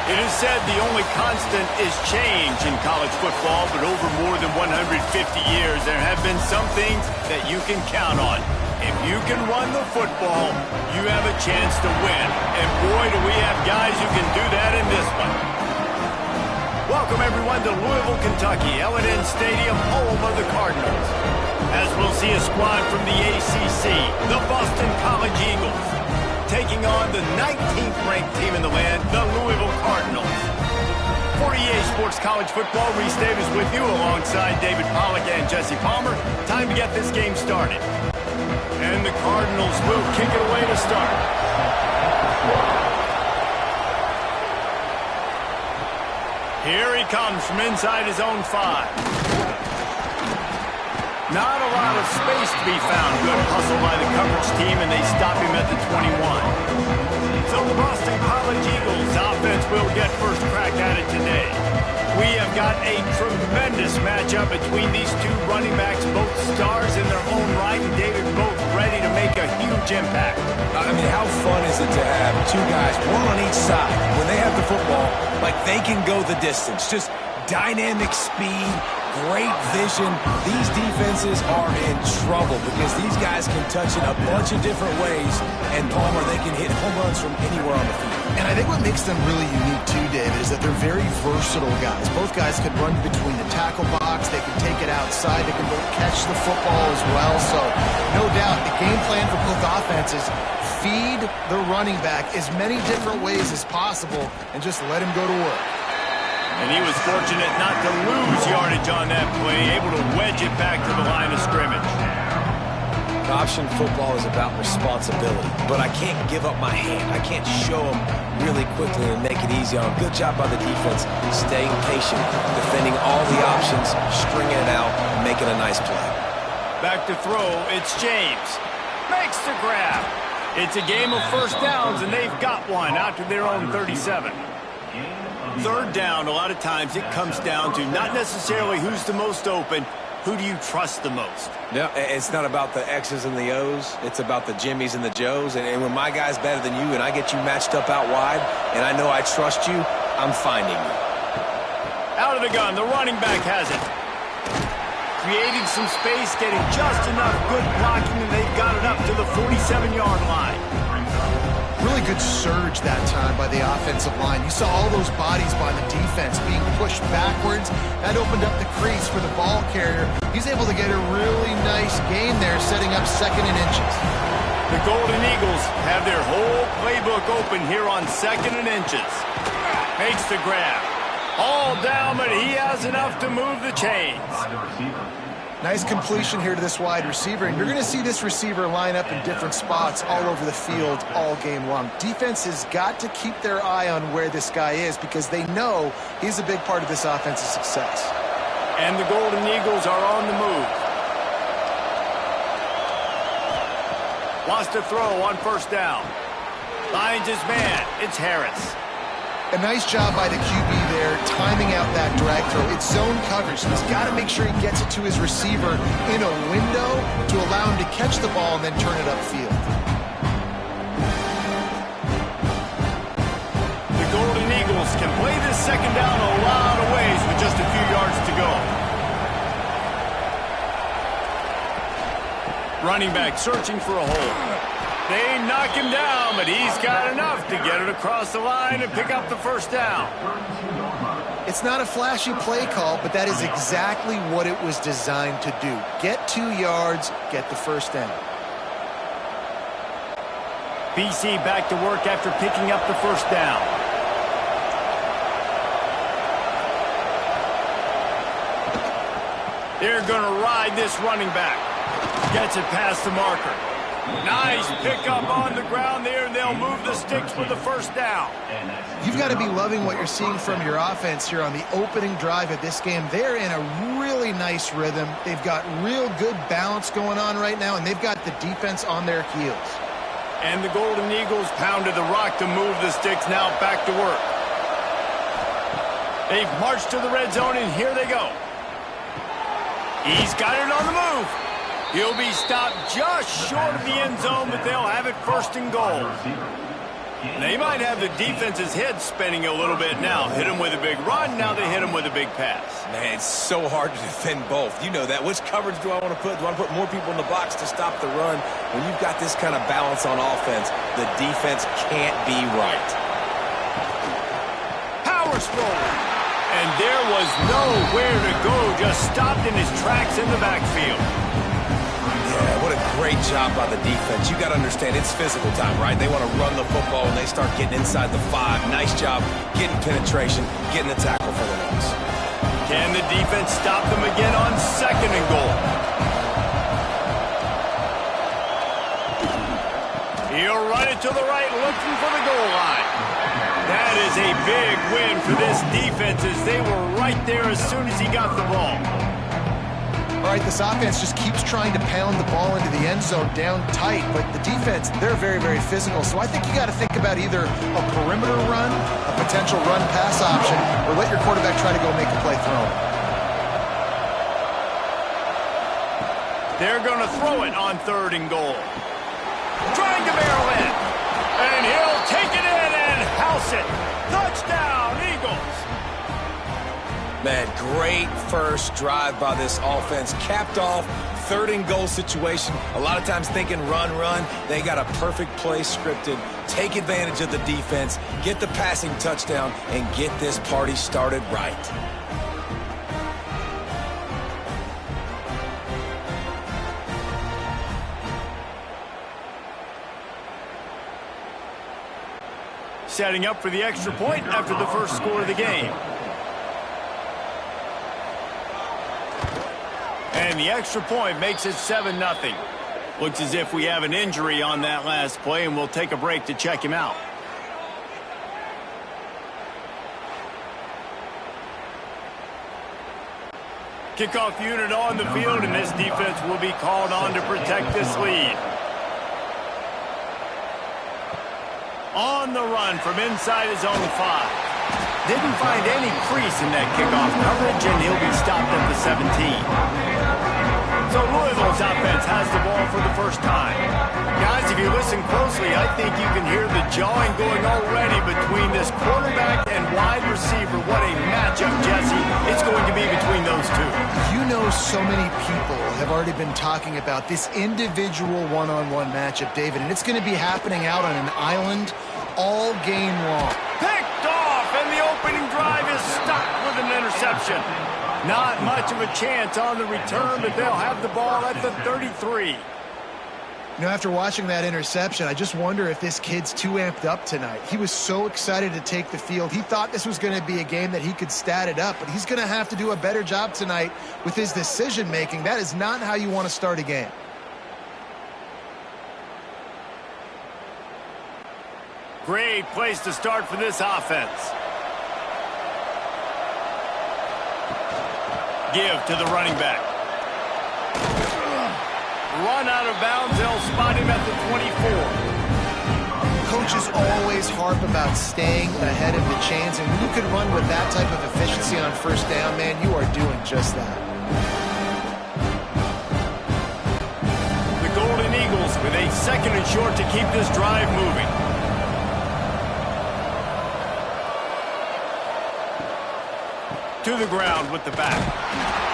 It is said the only constant is change in college football, but over more than 150 years, there have been some things that you can count on. If you can run the football, you have a chance to win. And boy, do we have guys who can do that in this one. Welcome, everyone, to Louisville, Kentucky, L&N Stadium, home of the Cardinals. As we'll see a squad from the ACC, the Boston College Eagles, taking on the 19th-ranked team in the land, the Louisville Cardinals. For EA Sports College Football, Reese Davis with you alongside David Pollack and Jesse Palmer. Time to get this game started. And the Cardinals will kick it away to start. Here he comes from inside his own 5. Not a lot of space to be found. Good hustle by the coverage team, and they stop him at the 21. So the Boston College Eagles offense will get first crack at it today. We have got a tremendous matchup between these two running backs, both stars in their own right, and David both ready to make a huge impact. I mean, how fun is it to have two guys, one on each side, when they have the football, like they can go the distance. Just dynamic speed, great vision. These defenses are in trouble because these guys can touch it a bunch of different ways, and Palmer, they can hit home runs from anywhere on the field. And I think what makes them really unique too, David, is that they're very versatile guys. Both guys could run between the tackle box, they can take it outside, they can both catch the football as well. So no doubt the game plan for both offenses, feed the running back as many different ways as possible and just let him go to work. And he was fortunate not to lose yardage on that play, able to wedge it back to the line of scrimmage. Option football is about responsibility, but I can't give up my hand. I can't show them really quickly and make it easy on them. Good job by the defense, staying patient, defending all the options, stringing it out, and making a nice play. Back to throw, it's James. Makes the grab. It's a game of first downs, and they've got one out to their own 37. Third down, a lot of times it comes down to not necessarily who's the most open, who do you trust the most? No, it's not about the X's and the O's. It's about the Jimmies and the Joes. And when my guy's better than you and I get you matched up out wide and I know I trust you, I'm finding you. Out of the gun, the running back has it. Creating some space, getting just enough good blocking, and they've got it up to the 47-yard line. Really good surge that time by the offensive line. You saw all those bodies by the defense being pushed backwards. That opened up the crease for the ball carrier. He's able to get a really nice gain there, setting up 2nd and inches. The Golden Eagles have their whole playbook open here on 2nd and inches. Makes the grab. All down, but he has enough to move the chains. Nice completion here to this wide receiver, and you're going to see this receiver line up in different spots all over the field all game long. Defense has got to keep their eye on where this guy is because they know he's a big part of this offense's success. And the Golden Eagles are on the move. Wants to throw on first down. Finds his man. It's Harris. A nice job by the QB there, timing out that drag throw. It's zone coverage, so he's got to make sure he gets it to his receiver in a window to allow him to catch the ball and then turn it upfield. The Golden Eagles can play this second down a lot of ways with just a few yards to go. Running back searching for a hole. They knock him down, but he's got enough to get it across the line and pick up the first down. It's not a flashy play call, but that is exactly what it was designed to do. Get 2 yards, get the first down. BC back to work after picking up the first down. They're going to ride this running back. Gets it past the marker. Nice pickup on the ground there, and they'll move the sticks with the first down. You've got to be loving what you're seeing from your offense here on the opening drive of this game. They're in a really nice rhythm. They've got real good balance going on right now, and they've got the defense on their heels. And the Golden Eagles pounded the rock to move the sticks, now back to work. They've marched to the red zone, and here they go. He's got it on the move. He'll be stopped just short of the end zone, but they'll have it 1st and goal. They might have the defense's head spinning a little bit now. Hit them with a big run, now they hit them with a big pass. Man, it's so hard to defend both. You know that. Which coverage do I want to put? Do I want to put more people in the box to stop the run? When you've got this kind of balance on offense, the defense can't be right. Power stroller. And there was nowhere to go, just stopped in his tracks in the backfield. Yeah, what a great job by the defense. You got to understand, it's physical time, right? They want to run the football when they start getting inside the 5. Nice job getting penetration, getting the tackle for the loss. Can the defense stop them again on 2nd and goal? He'll run it to the right, looking for the goal line. That is a big win for this defense as they were right there as soon as he got the ball. All right, this offense just keeps trying to pound the ball into the end zone down tight, but the defense, they're very, very physical. So I think you got to think about either a perimeter run, a potential run-pass option, or let your quarterback try to go make a play throwing. They're going to throw it on 3rd and goal. Trying to barrel in, and he'll take it in and house it. Touchdown, Eagles. Man, great first drive by this offense. Capped off, 3rd and goal situation. A lot of times thinking run. They got a perfect play scripted. Take advantage of the defense, get the passing touchdown, and get this party started right. Setting up for the extra point after the first score of the game. And the extra point makes it 7-0. Looks as if we have an injury on that last play, and we'll take a break to check him out. Kickoff unit on the field, and this defense will be called on to protect this lead. On the run from inside his own 5. Didn't find any crease in that kickoff coverage, and he'll be stopped at the 17. So Louisville's offense has the ball for the first time. Guys, if you listen closely, I think you can hear the jawing going already between this quarterback and wide receiver. What a matchup, Jesse. It's going to be between those two. You know, so many people have already been talking about this individual one-on-one matchup, David, and it's going to be happening out on an island all game long. Picked off, and the opening drive is stopped with an interception. Not much of a chance on the return, but they'll have the ball at the 33. You know, after watching that interception, I just wonder if this kid's too amped up tonight. He was so excited to take the field. He thought this was going to be a game that he could stat it up, but he's going to have to do a better job tonight with his decision-making. That is not how you want to start a game. Great place to start for this offense. Give to the running back. Run out of bounds. They'll spot him at the 24. Coaches always harp about staying ahead of the chains, and when you can run with that type of efficiency on first down, man, you are doing just that. The Golden Eagles with a 2nd and short to keep this drive moving. To the ground with the back.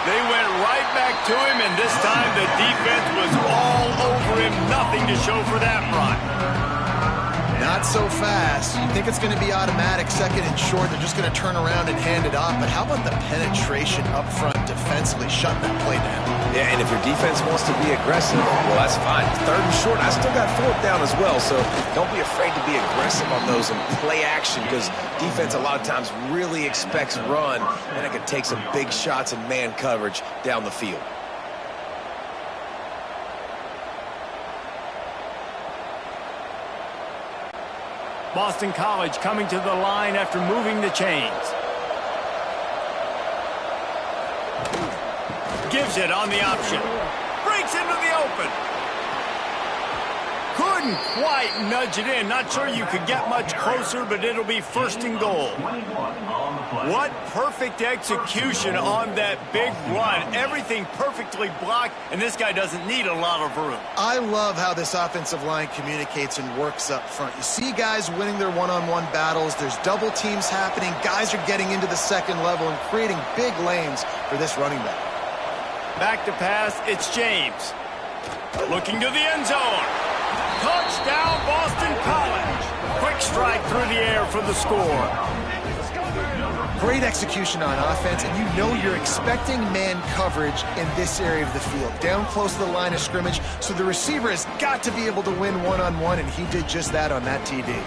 They went right back to him, and this time the defense was all over him. Nothing to show for that run. Not so fast. You think it's going to be automatic, 2nd and short. They're just going to turn around and hand it off. But how about the penetration up front defensively, shutting that play down? Yeah, and if your defense wants to be aggressive, well, that's fine. 3rd and short, I still got 4th down as well, so don't be afraid to be aggressive on those and play action, because defense a lot of times really expects run, and it can take some big shots in man coverage down the field. Boston College coming to the line after moving the chains. Gives it on the option. Breaks into the open. Could Couldn't quite nudge it in. Not sure you could get much closer, but it'll be first and goal. What perfect execution on that big run. Everything perfectly blocked, and this guy doesn't need a lot of room. I love how this offensive line communicates and works up front. You see guys winning their one-on-one battles. There's double teams happening. Guys are getting into the second level and creating big lanes for this running back. Back to pass, it's James. Looking to the end zone. Touchdown, Boston College. Quick strike through the air for the score. Great execution on offense, and you know you're expecting man coverage in this area of the field, down close to the line of scrimmage, so the receiver has got to be able to win one-on-one, and he did just that on that TD.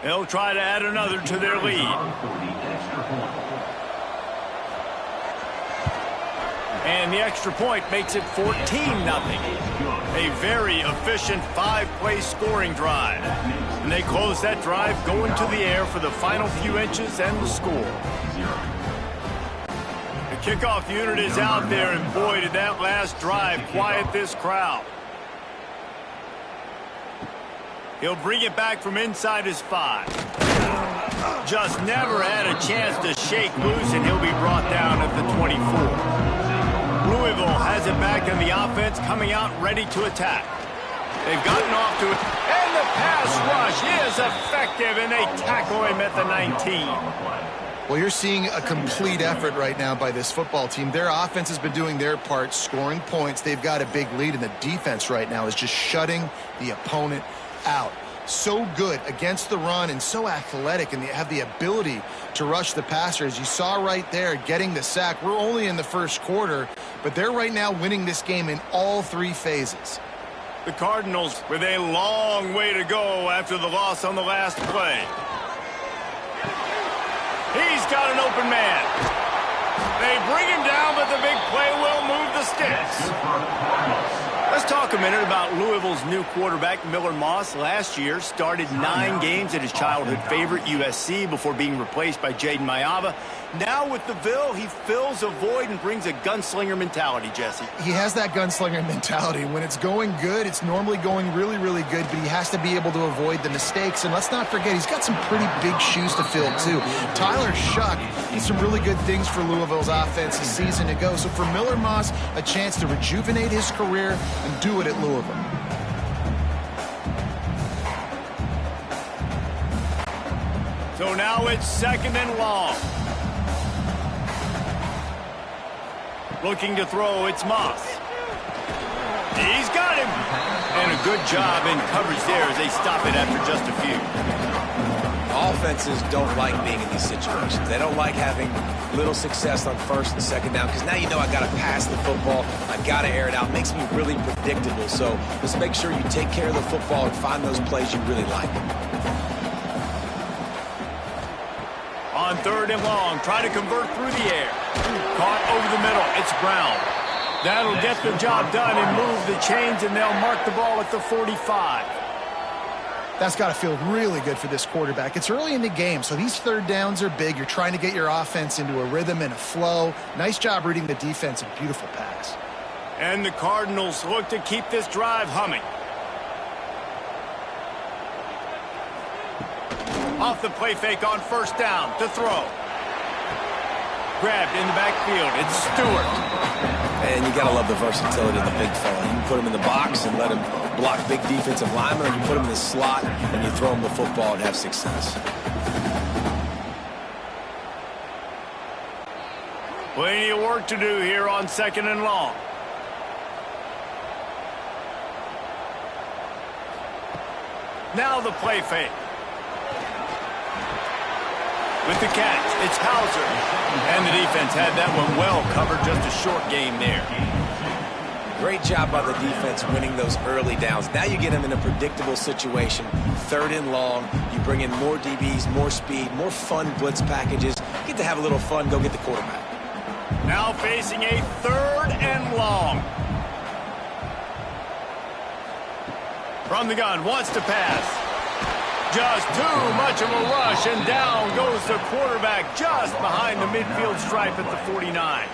They'll try to add another to their lead. And the extra point makes it 14-0. A very efficient 5-play scoring drive. And they close that drive going to the air for the final few inches and the score. The kickoff unit is out there, and boy, did that last drive quiet this crowd. He'll bring it back from inside his 5. Just never had a chance to shake loose, and he'll be brought down at the 24. Louisville has it back in the offense, coming out ready to attack. They've gotten off to it, and the pass rush is effective, and they tackle him at the 19. Well, you're seeing a complete effort right now by this football team. Their offense has been doing their part, scoring points. They've got a big lead, and the defense right now is just shutting the opponent out. So good against the run and so athletic, and they have the ability to rush the passer. As you saw right there, getting the sack. We're only in the first quarter, but they're right now winning this game in all 3 phases. The Cardinals with a long way to go after the loss on the last play. He's got an open man. They bring him down, but the big play will move the sticks. Let's talk a minute about Louisville's new quarterback, Miller Moss. Last year, started 9 games at his childhood favorite, USC, before being replaced by Jaden Mayava. Now with the Ville, he fills a void and brings a gunslinger mentality, Jesse. He has that gunslinger mentality. When it's going good, it's normally going really, really good, but he has to be able to avoid the mistakes. And let's not forget, he's got some pretty big shoes to fill, too. Tyler Shuck did some really good things for Louisville's offense a season ago. So for Miller Moss, a chance to rejuvenate his career and do it at Louisville. So now it's 2nd and long. Looking to throw, it's Moss. He's got him. And a good job in coverage there as they stop it after just a few. Offenses don't like being in these situations. They don't like having little success on 1st and 2nd down, because now you know I got to pass the football. I got to air it out. It makes me really predictable. So let's make sure you take care of the football and find those plays you really like. On 3rd and long, try to convert through the air. Caught over the middle. It's Brown. That'll get the job done and move the chains, and they'll mark the ball at the 45. That's got to feel really good for this quarterback. It's early in the game, so these 3rd downs are big. You're trying to get your offense into a rhythm and a flow. Nice job reading the defense. A beautiful pass. And the Cardinals look to keep this drive humming. Off the play fake on 1st down to throw. Grabbed in the backfield. It's Stewart. And you got to love the versatility of the big fella. You can put him in the box and let him block big defensive linemen, or you put him in the slot and you throw him the football and have success. Plenty of work to do here on 2nd and long. Now the play fake. With the catch, it's Hauser. And the defense had that one well covered, just a short game there. Great job by the defense winning those early downs. Now you get them in a predictable situation. 3rd and long, you bring in more DBs, more speed, more fun blitz packages. Get to have a little fun, go get the quarterback. Now facing a 3rd and long. From the gun, wants to pass. Just too much of a rush, and down goes the quarterback just behind the midfield stripe at the 49.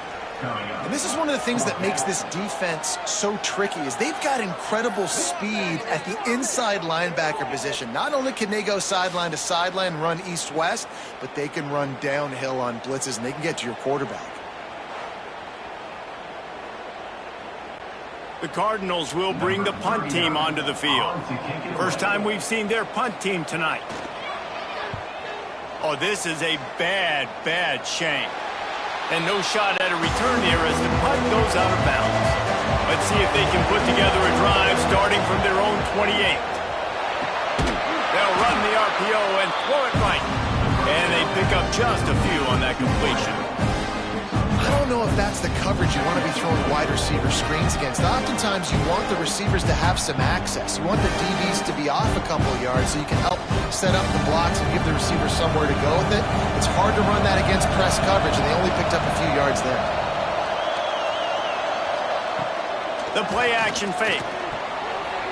And this is one of the things that makes this defense so tricky is they've got incredible speed at the inside linebacker position. Not only can they go sideline to sideline, run east-west, but they can run downhill on blitzes, and they can get to your quarterback. The Cardinals will bring the punt team onto the field. First time we've seen their punt team tonight. Oh, this is a bad, bad shank. And no shot at a return here as the punt goes out of bounds. Let's see if they can put together a drive starting from their own 28. They'll run the RPO and throw it right. And they pick up just a few on that completion. I don't know if that's the coverage you want to be throwing wide receiver screens against. Oftentimes, you want the receivers to have some access. You want the DBs to be off a couple of yards so you can help set up the blocks and give the receiver somewhere to go with it. It's hard to run that against press coverage, and they only picked up a few yards there. The play action fake.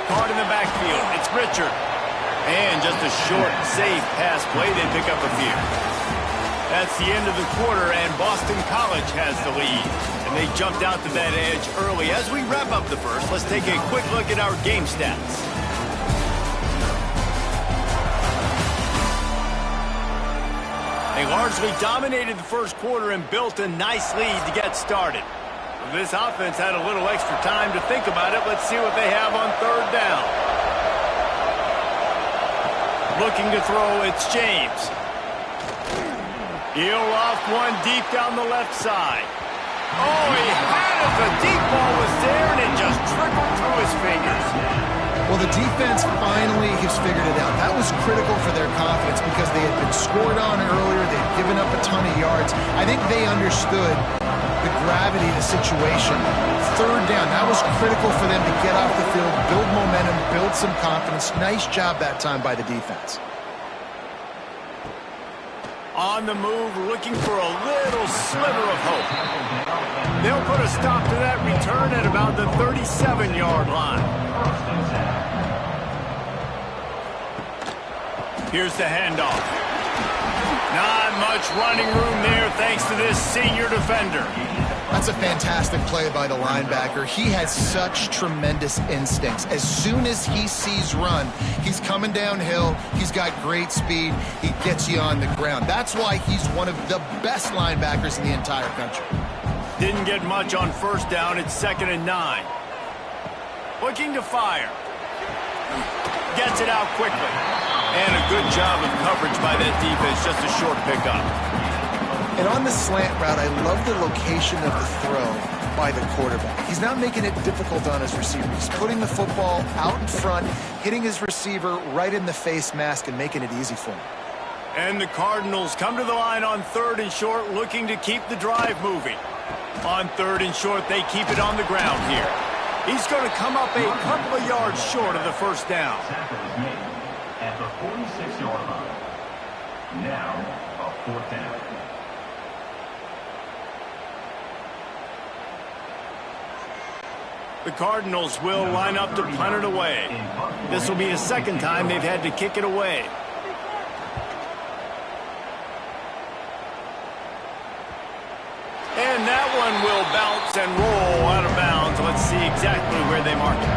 Caught in the backfield. It's Richard. And just a short, safe pass play. They pick up a few. That's the end of the quarter, and Boston College has the lead. And they jumped out to that edge early. As we wrap up the first, let's take a quick look at our game stats. They largely dominated the first quarter and built a nice lead to get started. This offense had a little extra time to think about it. Let's see what they have on third down. Looking to throw, it's James. He'll off one deep down the left side. Oh, he had it. The deep ball was there, and it just trickled through his fingers. Well, the defense finally has figured it out. That was critical for their confidence because they had been scored on earlier. They had given up a ton of yards. I think they understood the gravity of the situation. Third down, that was critical for them to get off the field, build momentum, build some confidence. Nice job that time by the defense. On the move, looking for a little sliver of hope. They'll put a stop to that return at about the 37-yard line. Here's the handoff. Not much running room there thanks to this senior defender. That's a fantastic play by the linebacker. He has such tremendous instincts. As soon as he sees run, he's coming downhill. He's got great speed. He gets you on the ground. That's why he's one of the best linebackers in the entire country. Didn't get much on first down. It's 2nd and 9. Looking to fire. Gets it out quickly. And a good job of coverage by that defense. Just a short pickup. And on the slant route, I love the location of the throw by the quarterback. He's not making it difficult on his receiver. He's putting the football out in front, hitting his receiver right in the face mask and making it easy for him. And the Cardinals come to the line on 3rd and short, looking to keep the drive moving. On 3rd and short, they keep it on the ground here. He's going to come up a couple of yards short of the first down. At the 46-yard line. Now, a 4th down. The Cardinals will line up to punt it away. This will be the 2nd time they've had to kick it away. And that one will bounce and roll out of bounds. Let's see exactly where they mark it.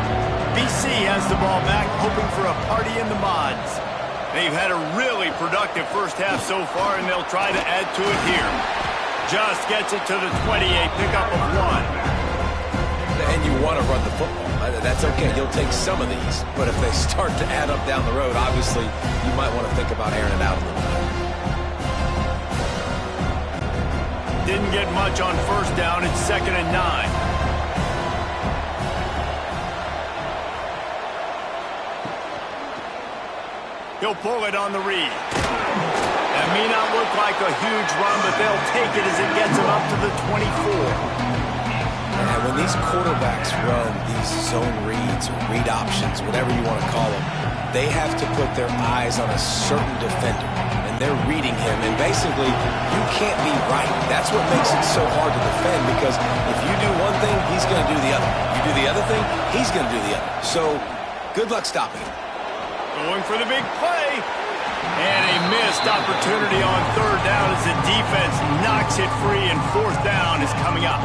BC has the ball back, hoping for a party in the mods. They've had a really productive first half so far, and they'll try to add to it here. Just gets it to the 20, a pickup of 1. And you want to run the football. That's okay. You'll take some of these. But if they start to add up down the road, obviously, you might want to think about airing it out a little bit. Didn't get much on first down. It's 2nd and 9. He'll pull it on the read. That may not look like a huge run, but they'll take it as it gets him up to the 24. And when these quarterbacks run these zone reads or read options, whatever you want to call them, they have to put their eyes on a certain defender. And they're reading him. And basically, you can't be right. That's what makes it so hard to defend, because if you do one thing, he's going to do the other. You do the other thing, he's going to do the other. So Good luck stopping him. Going for the big play. And a missed opportunity on third down as the defense knocks it free, and fourth down is coming up.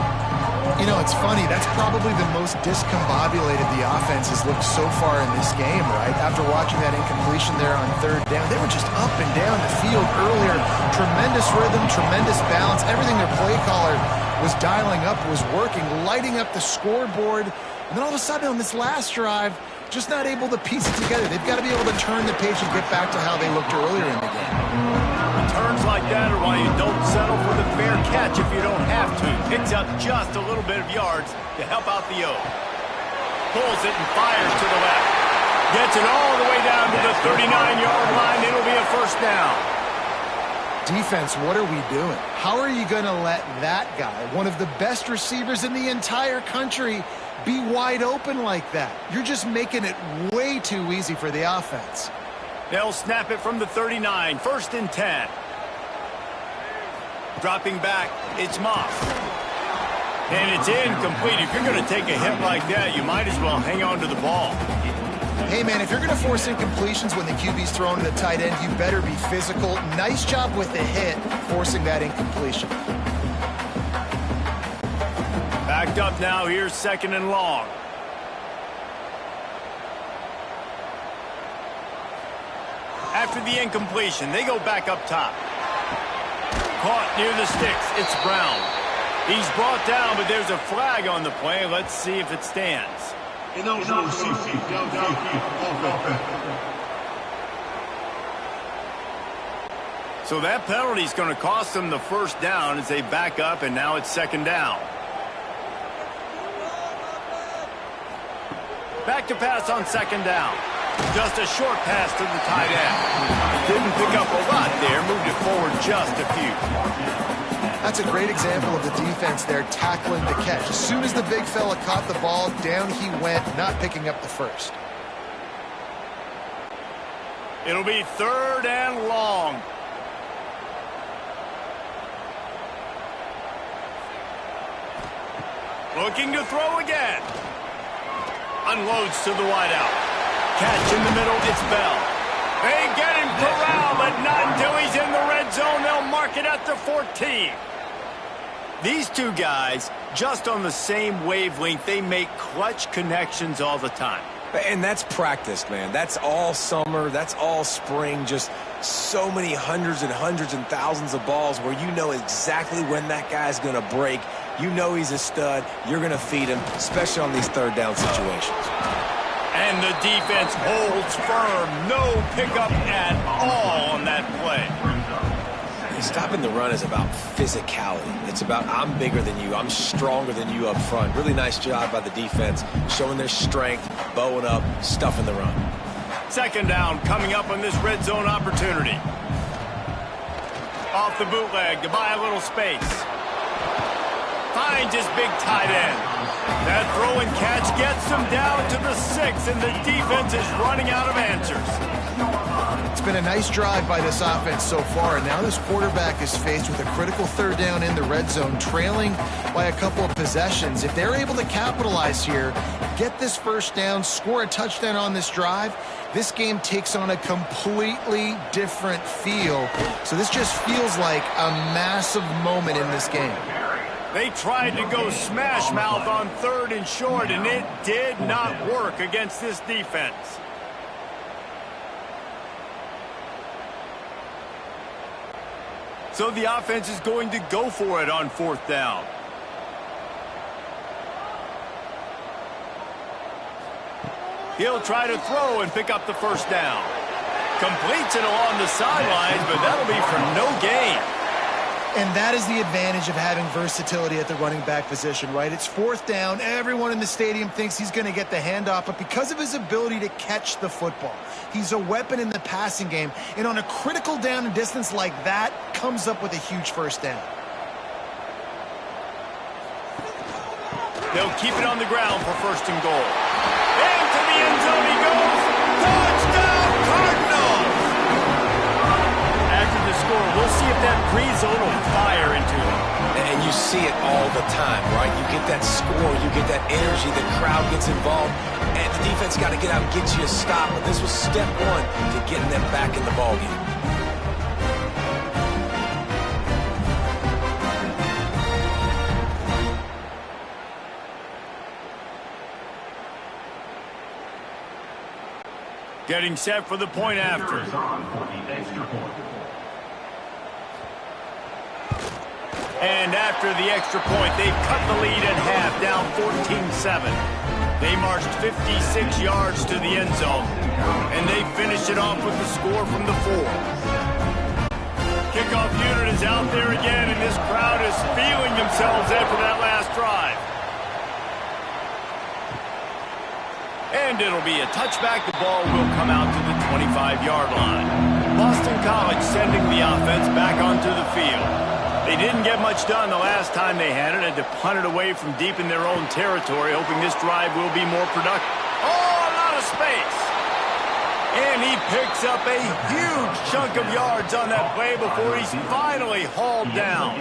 You know, it's funny. That's probably the most discombobulated the offense has looked so far in this game, right? After watching that incompletion there on third down, they were just up and down the field earlier. Tremendous rhythm, tremendous balance. Everything their play caller was dialing up was working, lighting up the scoreboard. And then all of a sudden on this last drive, just not able to piece it together. They've got to be able to turn the page and get back to how they looked earlier in the game. Returns like that are why you don't settle for the fair catch if you don't have to. Picks up just a little bit of yards to help out the O. Pulls it and fires to the left. Gets it all the way down to the 39-yard line. It'll be a first down. Defense, what are we doing? How are you going to let that guy, one of the best receivers in the entire country, be wide open like that? You're just making it way too easy for the offense. They'll snap it from the 39. First and 10. Dropping back, it's Moss. And it's incomplete. If you're going to take a hit like that, you might as well hang on to the ball. Hey, man, if you're going to force incompletions when the QB's thrown to the tight end, you better be physical. Nice job with the hit, forcing that incompletion. Backed up now. Here's second and long. After the incompletion, they go back up top. Caught near the sticks. It's Brown. He's brought down, but there's a flag on the play. Let's see if it stands. So that penalty is going to cost them the first down as they back up, and now it's second down. Back to pass on second down. Just a short pass to the tight end. Didn't pick up a lot there, moved it forward just a few. That's a great example of the defense there tackling the catch. As soon as the big fella caught the ball, down he went, not picking up the first. It'll be third and long. Looking to throw again. Unloads to the wideout. Catch in the middle, it's Bell. They get him corralled, but not until he's in the red zone. They'll mark it at the 14. These two guys, just on the same wavelength, they make clutch connections all the time. And that's practice, man. That's all summer. That's all spring. Just so many hundreds and thousands of balls where you know exactly when that guy's going to break. You know he's a stud. You're going to feed him, especially on these third down situations. And the defense holds firm. No pickup at all on that play. Stopping the run is about physicality. It's about I'm bigger than you. I'm stronger than you up front. Really nice job by the defense, showing their strength, bowing up, stuffing the run. Second down coming up on this red zone opportunity. Off the bootleg to buy a little space. Finds his big tight end. That throw and catch gets them down to the 6, and the defense is running out of answers. It's been a nice drive by this offense so far, and now this quarterback is faced with a critical third down in the red zone, trailing by a couple of possessions. If they're able to capitalize here, get this first down, score a touchdown on this drive, this game takes on a completely different feel. So this just feels like a massive moment in this game. They tried to go smash mouth on third and short, and it did not work against this defense. So the offense is going to go for it on fourth down. He'll try to throw and pick up the first down. Completes it along the sidelines, but that'll be for no gain. And that is the advantage of having versatility at the running back position, right? It's fourth down. Everyone in the stadium thinks he's going to get the handoff, but because of his ability to catch the football, he's a weapon in the passing game. And on a critical down and distance like that, comes up with a huge first down. They'll keep it on the ground for first and goal. Into the end zone he goes. Touchdown, Cardinals! After the score, we'll see if that breathes a little fire into him. And you see it all the time, right? You get that score, you get that energy, the crowd gets involved. And the defense got to get out and get you a stop, but this was step one to getting them back in the ballgame. Getting set for the point after. And after the extra point, they've cut the lead in half, down 14-7. They marched 56 yards to the end zone, and they finished it off with the score from the 4. Kickoff unit is out there again, and this crowd is feeling themselves after that last drive. And it'll be a touchback. The ball will come out to the 25-yard line. Boston College sending the offense back onto the field. They didn't get much done the last time they had it. Had to punt it away from deep in their own territory, hoping this drive will be more productive. Oh, a lot of space. And he picks up a huge chunk of yards on that play before he's finally hauled down.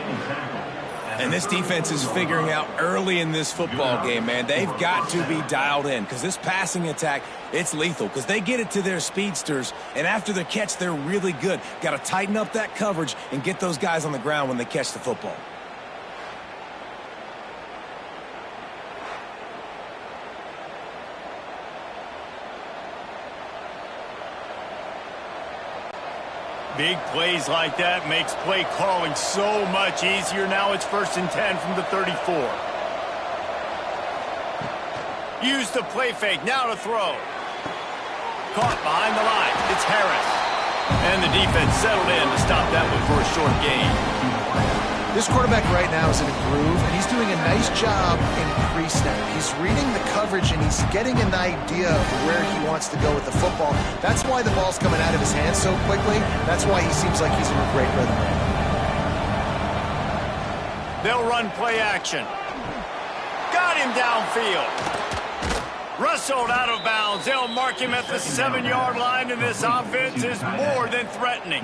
And this defense is figuring out early in this football game, man. They've got to be dialed in because this passing attack, it's lethal because they get it to their speedsters, and after the catch, they're really good. Got to tighten up that coverage and get those guys on the ground when they catch the football. Big plays like that makes play calling so much easier. Now it's 1st and 10 from the 34. Use the play fake. Now to throw. Caught behind the line. It's Harris. And the defense settled in to stop that one for a short gain. This quarterback right now is in a groove, and he's doing a nice job in pre-snap. He's reading the coverage, and he's getting an idea of where he wants to go with the football. That's why the ball's coming out of his hands so quickly. That's why he seems like he's in a great rhythm. They'll run play action. Got him downfield. Rustled out of bounds. They'll mark him at the 7-yard line, and this offense is more than threatening.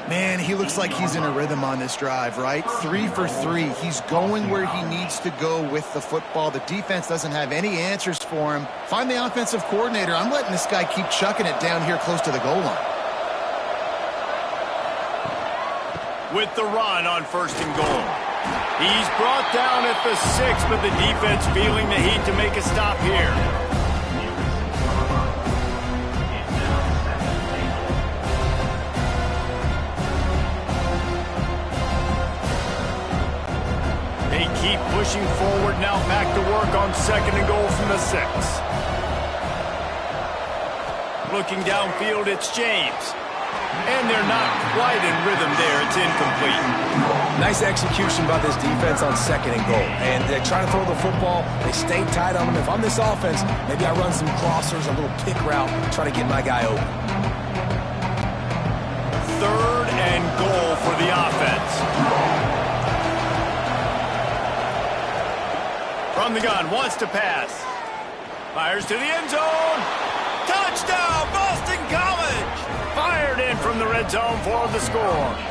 Man, he looks like he's in a rhythm on this drive, right? 3 for 3. He's going where he needs to go with the football. The defense doesn't have any answers for him. Find the offensive coordinator. I'm letting this guy keep chucking it down here close to the goal line. With the run on 1st and goal. He's brought down at the 6, but the defense feeling the heat to make a stop here. They keep pushing forward, now back to work on 2nd and goal from the 6. Looking downfield, it's James. And they're not quite in rhythm there. It's incomplete. Nice execution by this defense on 2nd and goal. And they try to throw the football. They stay tight on them. If I'm this offense, maybe I run some crossers, a little pick route, try to get my guy open. 3rd and goal for the offense. From the gun, wants to pass. Fires to the end zone. Touchdown, Boston College! Fired in from the red zone for the score. And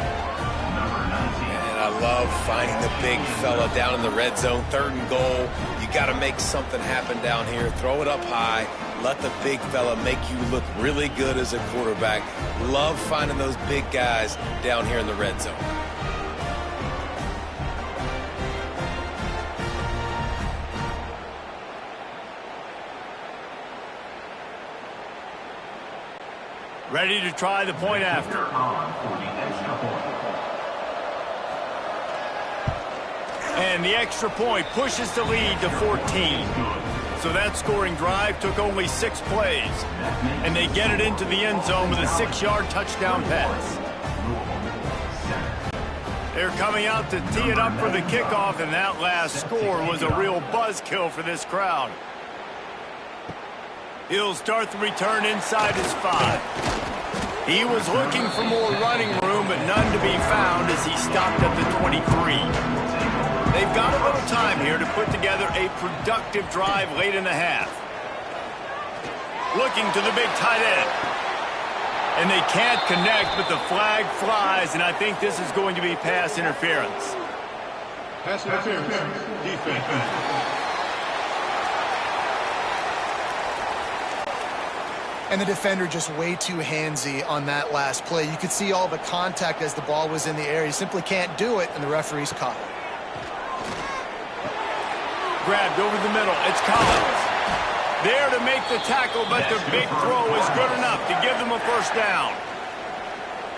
I love finding the big fella down in the red zone, 3rd and goal. You got to make something happen down here. Throw it up high. Let the big fella make you look really good as a quarterback. Love finding those big guys down here in the red zone. Ready to try the point after. And the extra point pushes the lead to 14. So that scoring drive took only 6 plays. And they get it into the end zone with a 6-yard touchdown pass. They're coming out to tee it up for the kickoff, and that last score was a real buzzkill for this crowd. He'll start the return inside his 5. He was looking for more running room, but none to be found as he stopped at the 23. They've got a little time here to put together a productive drive late in the half. Looking to the big tight end. And they can't connect, but the flag flies, and I think this is going to be pass interference. Pass interference. Defense. And the defender just way too handsy on that last play. You could see all the contact as the ball was in the air. He simply can't do it, and the referee's caught it. Grabbed over the middle. It's Collins. There to make the tackle, but the big throw is good enough to give them a first down.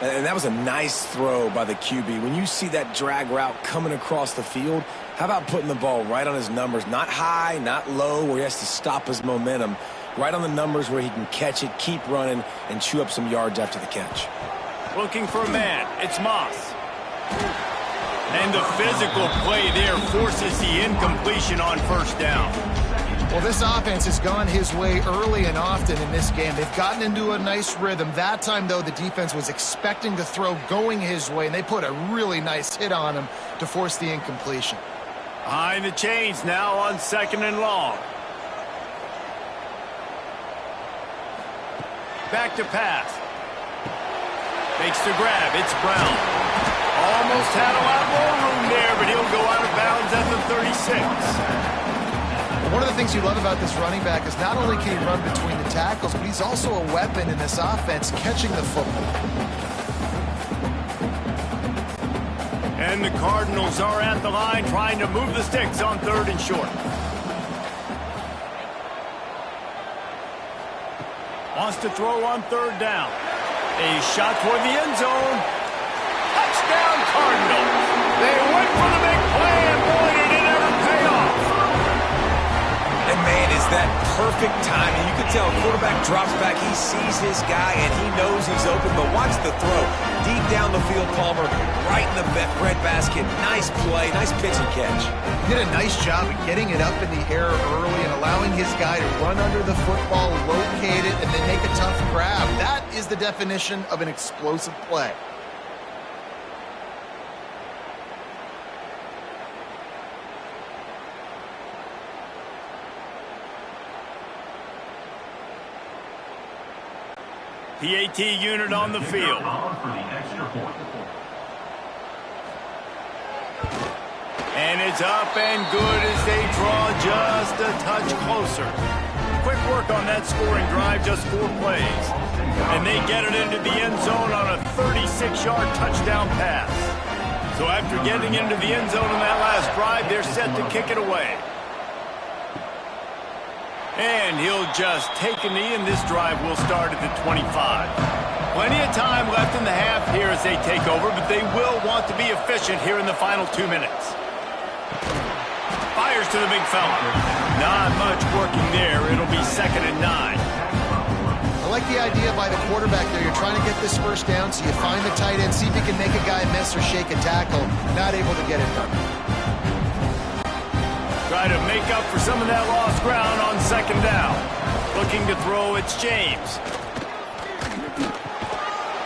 And that was a nice throw by the QB. When you see that drag route coming across the field, how about putting the ball right on his numbers? Not high, not low, where he has to stop his momentum. Right on the numbers where he can catch it, keep running, and chew up some yards after the catch. Looking for a man. It's Moss. And the physical play there forces the incompletion on first down. Well, this offense has gone his way early and often in this game. They've gotten into a nice rhythm. That time, though, the defense was expecting the throw going his way, and they put a really nice hit on him to force the incompletion. Behind the chains now on 2nd and long. Back to pass. Makes the grab. It's Brown. Almost had a lot more room there, but he'll go out of bounds at the 36. One of the things you love about this running back is not only can he run between the tackles, but he's also a weapon in this offense catching the football. And the Cardinals are at the line trying to move the sticks on 3rd and short. Wants to throw on 3rd down. A shot toward the end zone. Touchdown Cardinals. They went for the big play, and boy, did it ever pay off. And man, is that perfect timing. You can tell quarterback drops back. He sees his guy, and he knows he's open. But watch the throw. Deep down the field, Palmer, right in the bread basket. Nice play, nice pitch and catch. He did a nice job of getting it up in the air early and allowing his guy to run under the football, locate it, and then make a tough grab. That is the definition of an explosive play. PAT unit on the field. And it's up and good as they draw just a touch closer. Quick work on that scoring drive, just 4 plays. And they get it into the end zone on a 36-yard touchdown pass. So after getting into the end zone in that last drive, they're set to kick it away. And he'll just take a knee, and this drive will start at the 25. Plenty of time left in the half here as they take over, but they will want to be efficient here in the final 2 minutes. Fires to the big fella. Not much working there. It'll be 2nd and 9. I like the idea by the quarterback there. You're trying to get this first down, so you find the tight end, see if you can make a guy miss or shake a tackle. Not able to get it done. Try to make up for some of that lost ground on 2nd down. Looking to throw, it's James.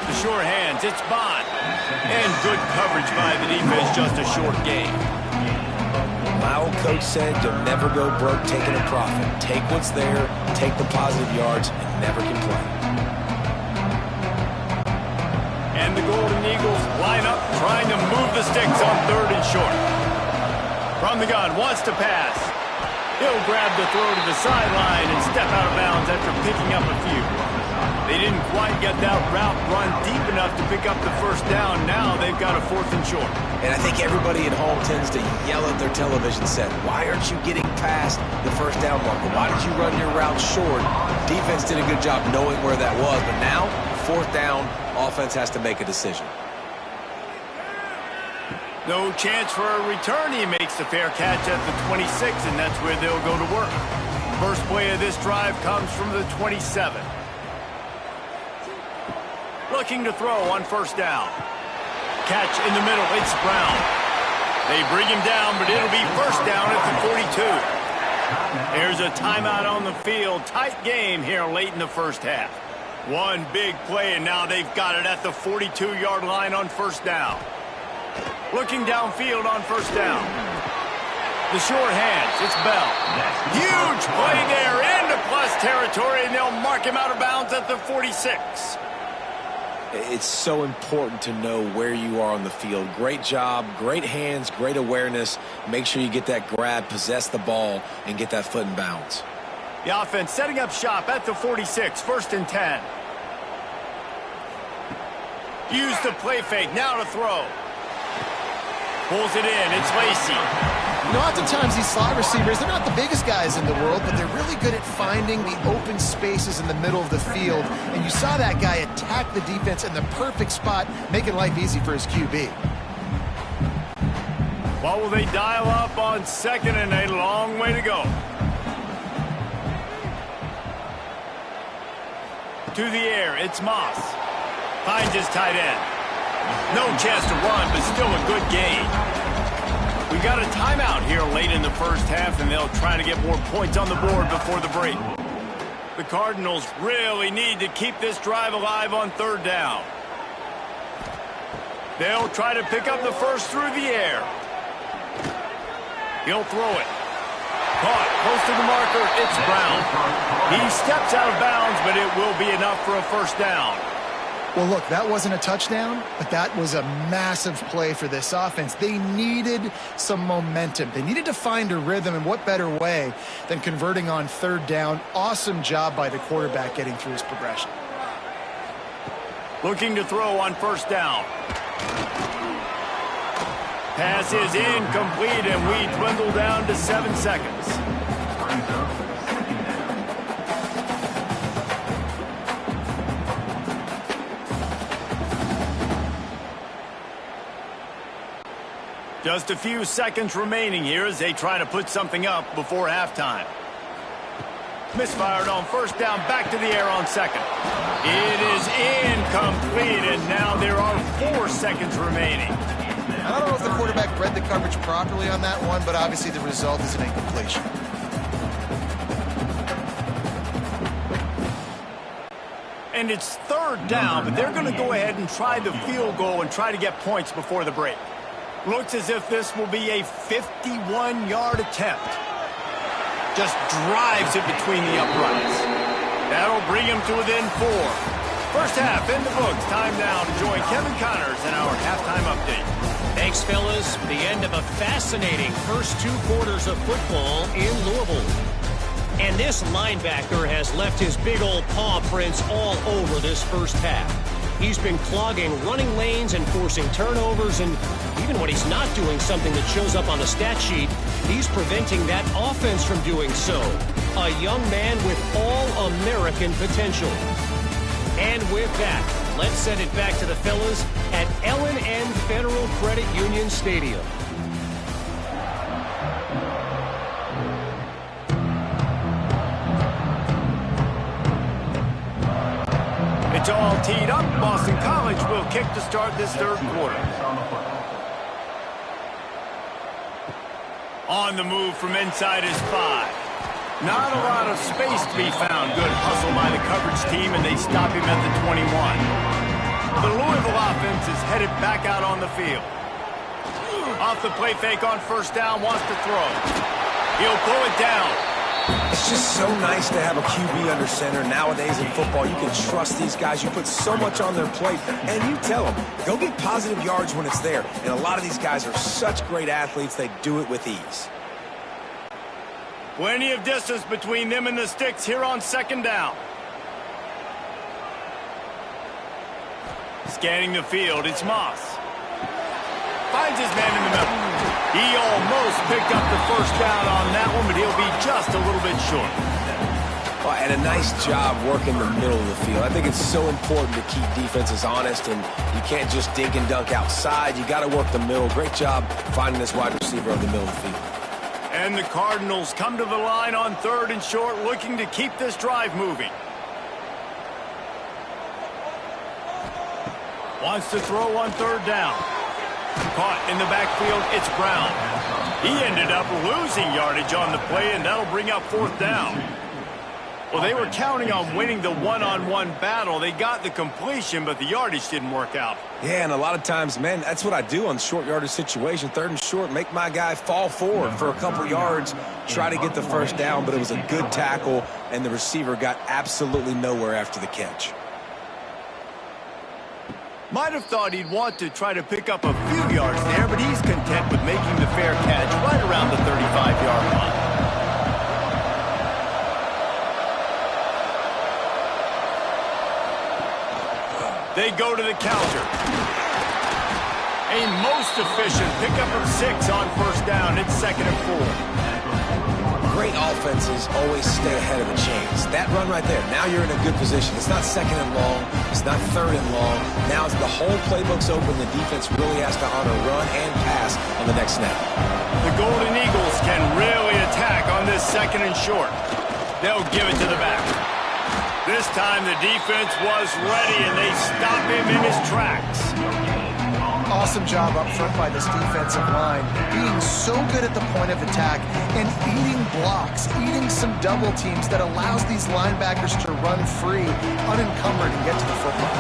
The short hands, it's Bond. And good coverage by the defense, just a short gain. My old coach said you'll never go broke taking a profit. Take what's there, take the positive yards, and never complain. And the Golden Eagles line up, trying to move the sticks on 3rd and short. From the gun, wants to pass. He'll grab the throw to the sideline and step out of bounds after picking up a few. They didn't quite get that route run deep enough to pick up the first down. Now they've got a 4th and short. And I think everybody at home tends to yell at their television set, why aren't you getting past the first down marker? Why did you run your route short? Defense did a good job knowing where that was, but now, 4th down, offense has to make a decision. No chance for a return. He makes the fair catch at the 26, and that's where they'll go to work. First play of this drive comes from the 27. Looking to throw on 1st down. Catch in the middle. It's Brown. They bring him down, but it'll be 1st down at the 42. There's a timeout on the field. Tight game here late in the first half. One big play, and now they've got it at the 42-yard line on 1st down. Looking downfield on 1st down. The short hands, it's Bell. Huge play there into plus territory, and they'll mark him out of bounds at the 46. It's so important to know where you are on the field. Great job, great hands, great awareness. Make sure you get that grab, possess the ball, and get that foot in bounds. The offense setting up shop at the 46, 1st and 10. Use the play fake, now to throw. Pulls it in, it's Lacy. You know, oftentimes these slot receivers, they're not the biggest guys in the world, but they're really good at finding the open spaces in the middle of the field. And you saw that guy attack the defense in the perfect spot, making life easy for his QB. What will they dial up on 2nd and a long way to go? To the air, it's Moss. Finds his tight end. No chance to run, but still a good gain. We got a timeout here late in the first half, and they'll try to get more points on the board before the break. The Cardinals really need to keep this drive alive on 3rd down. They'll try to pick up the first through the air. He'll throw it. Caught close to the marker. It's Brown. He steps out of bounds, but it will be enough for a 1st down. Well, look, that wasn't a touchdown, but that was a massive play for this offense. They needed some momentum. They needed to find a rhythm, and what better way than converting on 3rd down. Awesome job by the quarterback getting through his progression. Looking to throw on 1st down. Pass is incomplete, and we dwindle down to 7 seconds. Just a few seconds remaining here as they try to put something up before halftime. Misfired on 1st down, back to the air on 2nd. It is incomplete, and now there are 4 seconds remaining. I don't know if the quarterback read the coverage properly on that one, but obviously the result is an incompletion. And it's 3rd down, but they're going to go ahead and try the field goal and try to get points before the break. Looks as if this will be a 51-yard attempt. Just drives it between the uprights. That'll bring him to within 4. First half in the books. Time now to join Kevin Connors in our halftime update. Thanks, fellas. The end of a fascinating first 2 quarters of football in Louisville. And this linebacker has left his big old paw prints all over this first half. He's been clogging running lanes and forcing turnovers, and even when he's not doing something that shows up on the stat sheet, he's preventing that offense from doing so. A young man with all-American potential. And with that, let's send it back to the fellas at L&N Federal Credit Union Stadium. It's all teed up. Boston College will kick to start this 3rd quarter. On the move from inside is 5. Not a lot of space to be found. Good hustle by the coverage team, and they stop him at the 21. The Louisville offense is headed back out on the field. Off the play fake on 1st down, wants to throw. He'll pull it down. It's just so nice to have a QB under center. Nowadays in football, you can trust these guys. You put so much on their plate, and you tell them, go get positive yards when it's there. And a lot of these guys are such great athletes, they do it with ease. Plenty of distance between them and the sticks here on 2nd down. Scanning the field, it's Moss. Finds his man in the middle. He almost picked up the 1st down on that one, but he'll be just a little bit short. Well, and a nice job working the middle of the field. I think it's so important to keep defenses honest, and you can't just dink and dunk outside. You got to work the middle. Great job finding this wide receiver on the middle of the field. And the Cardinals come to the line on 3rd and short, looking to keep this drive moving. Wants to throw on 3rd down. Caught in the backfield, it's Brown. He ended up losing yardage on the play, and that'll bring up 4th down. Well, they were counting on winning the one-on-one battle. They got the completion, but the yardage didn't work out. Yeah, and a lot of times, man, that's what I do on short yardage situation. 3rd and short, make my guy fall forward for a couple yards, try to get the 1st down, but it was a good tackle, and the receiver got absolutely nowhere after the catch. Might have thought he'd want to try to pick up a few yards there, but he's content with making the fair catch right around the 35-yard line. They go to the counter. A most efficient pickup of 6 on first down. It's 2nd and 4. Great offenses always stay ahead of the chains. That run right there, now you're in a good position. It's not 2nd and long. It's not 3rd and long. Now as the whole playbook's open, the defense really has to honor run and pass on the next snap. The Golden Eagles can really attack on this 2nd and short. They'll give it to the back. This time the defense was ready, and they stop him in his tracks. Awesome job up front by this defensive line, being so good at the point of attack and eating blocks, eating some double teams that allows these linebackers to run free, unencumbered, and get to the football.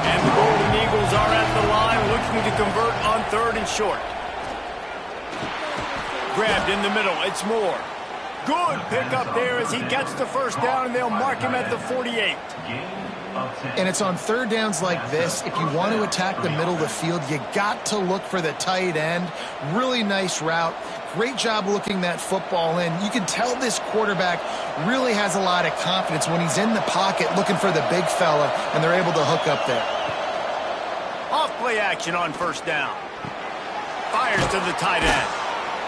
And the Golden Eagles are at the line looking to convert on 3rd and short. Grabbed in the middle. It's Moore. Good pickup there as he gets the first down, and they'll mark him at the 48. And it's on 3rd downs like this. If you want to attack the middle of the field, you got to look for the tight end. Really nice route. Great job looking that football in. You can tell this quarterback really has a lot of confidence when he's in the pocket looking for the big fella, and they're able to hook up there. Off play action on first down. Fires to the tight end.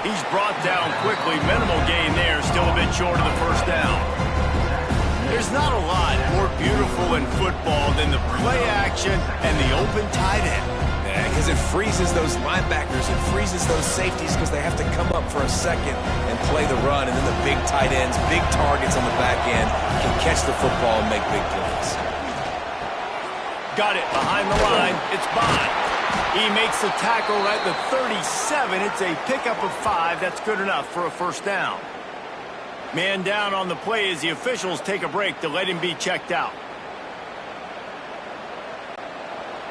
He's brought down quickly. Minimal gain there. Still a bit short of the first down. There's not a lot more beautiful in football than the play action and the open tight end. Yeah, because it freezes those linebackers. It freezes those safeties because they have to come up for a second and play the run. And then the big tight ends, big targets on the back end can catch the football and make big plays. Got it behind the line. It's Bond. He makes the tackle at the 37. It's a pickup of 5. That's good enough for a first down. Man down on the play as the officials take a break to let him be checked out.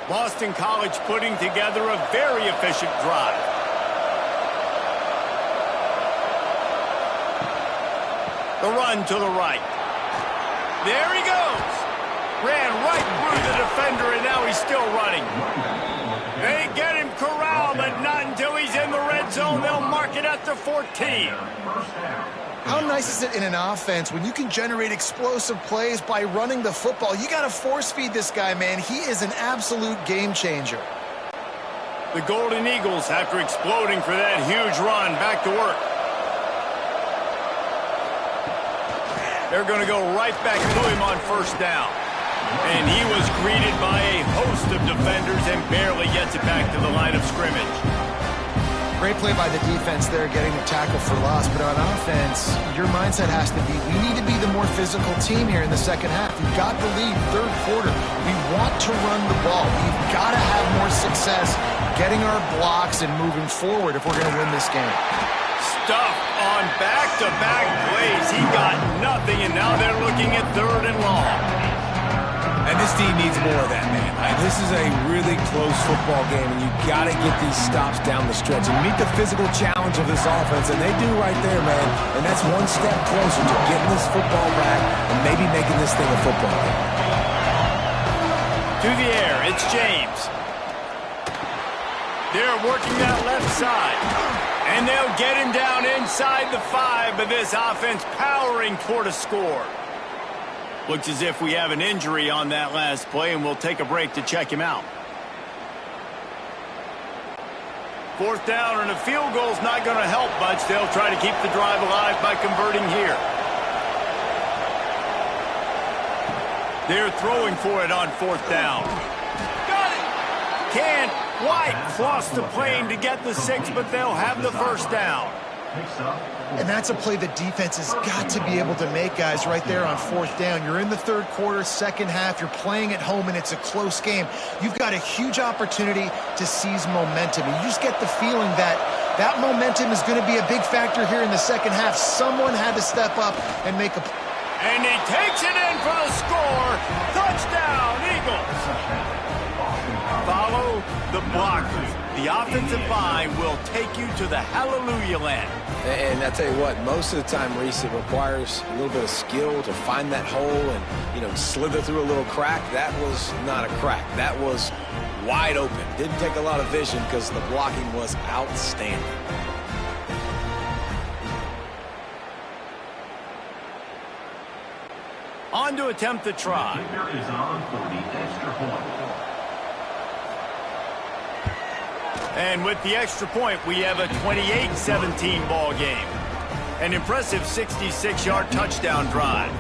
Boston College putting together a very efficient drive. The run to the right. There he goes. Ran right through the defender, and now he's still running. They get him corralled, but not until he's in the red zone. They'll mark it at the 14. How nice is it in an offense when you can generate explosive plays by running the football? You got to force feed this guy, man. He is an absolute game changer. The Golden Eagles, after exploding for that huge run, back to work. They're going to go right back to him on first down. And he was greeted by a host of defenders and barely gets it back to the line of scrimmage. Great play by the defense there, getting the tackle for loss. But on offense, your mindset has to be, we need to be the more physical team here in the second half. We've got the lead, 3rd quarter. We want to run the ball. We've got to have more success getting our blocks and moving forward if we're going to win this game. Stuff on back-to-back plays. He got nothing, and now they're looking at 3rd and long. And this team needs more of that, man. This is a really close football game, and you got to get these stops down the stretch and meet the physical challenge of this offense, and they do right there, man. And that's one step closer to getting this football back and maybe making this thing a football game. To the air, it's James. They're working that left side. And they'll get him down inside the 5, but this offense powering toward a score. Looks as if we have an injury on that last play, and we'll take a break to check him out. 4th down, and a field goal's not going to help much. They'll try to keep the drive alive by converting here. They're throwing for it on 4th down. Got it! Can't quite cross the plane to get the 6, but they'll have the first down. And that's a play the defense has got to be able to make, guys, right there on 4th down. You're in the 3rd quarter, second half. You're playing at home, and it's a close game. You've got a huge opportunity to seize momentum. And you just get the feeling that that momentum is going to be a big factor here in the second half. Someone had to step up and make a play. And he takes it in for the score. Touchdown, Eagles. Follow the blockers. The offensive line will take you to the hallelujah land. And I tell you what, most of the time, Reese, it requires a little bit of skill to find that hole and, slither through a little crack. That was not a crack. That was wide open. Didn't take a lot of vision because the blocking was outstanding. On to attempt the try. Kicker is on for the extra point. And with the extra point, we have a 28-17 ball game. An impressive 66-yard touchdown drive.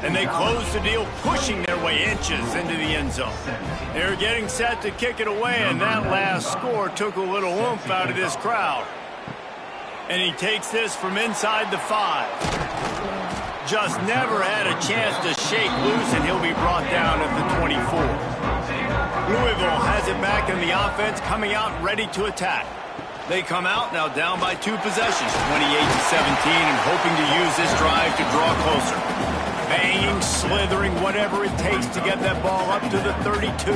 And they close the deal, pushing their way inches into the end zone. They're getting set to kick it away, and that last score took a little oomph out of this crowd. And he takes this from inside the 5. Just never had a chance to shake loose, and he'll be brought down at the 24. Louisville has it back in the offense, coming out ready to attack. They come out now down by 2 possessions, 28-17, and hoping to use this drive to draw closer. Banging, slithering, whatever it takes to get that ball up to the 32.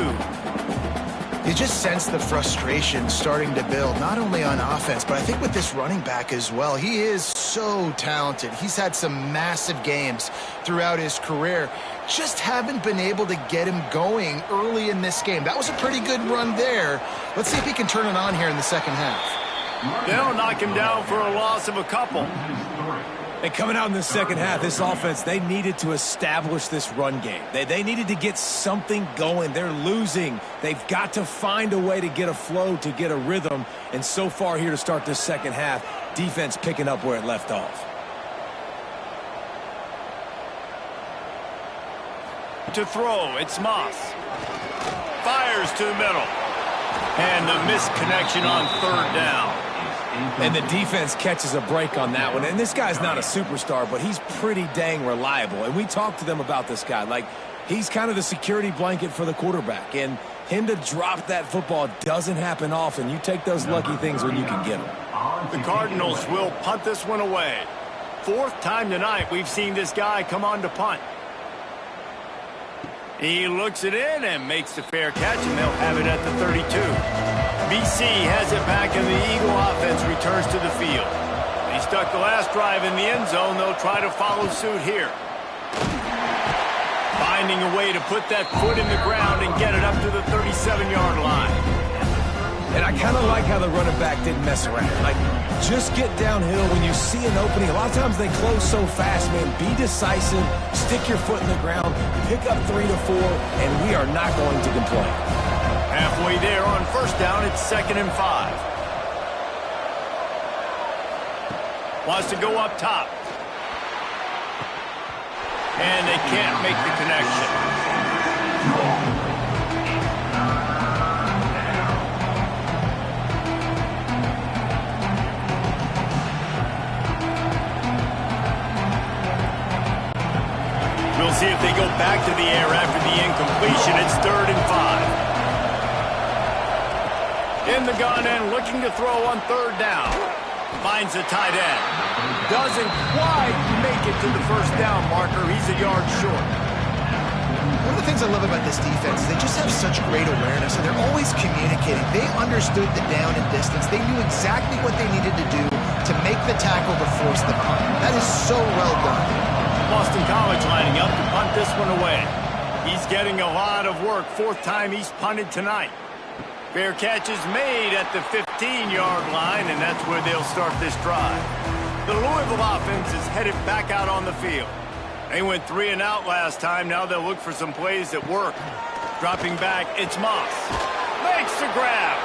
You just sense the frustration starting to build, not only on offense, but I think with this running back as well. He is so talented. He's had some massive games throughout his career. Just haven't been able to get him going early in this game. That was a pretty good run there. Let's see if he can turn it on here in the second half. They'll knock him down for a loss of a couple. And coming out in the second half, this offense, they needed to establish this run game. They needed to get something going. They're losing. They've got to find a way to get a flow, to get a rhythm. And so far here to start this second half, defense picking up where it left off. To throw, it's Moss. Fires to the middle. And the missed connection on third down. And the defense catches a break on that one. And this guy's not a superstar, but he's pretty dang reliable. And we talked to them about this guy. Like, he's kind of the security blanket for the quarterback. And him to drop that football doesn't happen often. You take those lucky things when you can get them. The Cardinals will punt this one away. 4th time tonight we've seen this guy come on to punt. He looks it in and makes the fair catch, and they'll have it at the 32. BC has it back, and the Eagle offense returns to the field. He stuck the last drive in the end zone. They'll try to follow suit here. Finding a way to put that foot in the ground and get it up to the 37-yard line. And I kind of like how the running back didn't mess around. Like, just get downhill when you see an opening. A lot of times they close so fast, man. Be decisive, stick your foot in the ground, pick up 3 to 4, and we are not going to complain. Halfway there on first down, it's 2nd and 5. Wants to go up top. And they can't make the connection. We'll see if they go back to the air after the incompletion. It's 3rd and 5. In the gun and looking to throw on 3rd down. Finds the tight end. Doesn't quite make it to the first down marker. He's a yard short. One of the things I love about this defense is they just have such great awareness, and they're always communicating. They understood the down and distance. They knew exactly what they needed to do to make the tackle to force the punt. That is so well done. Boston College lining up to punt this one away. He's getting a lot of work. 4th time he's punted tonight. Fair catch is made at the 15-yard line, and that's where they'll start this drive. The Louisville offense is headed back out on the field. They went 3 and out last time. Now they'll look for some plays that work. Dropping back, it's Moss. Makes the grab.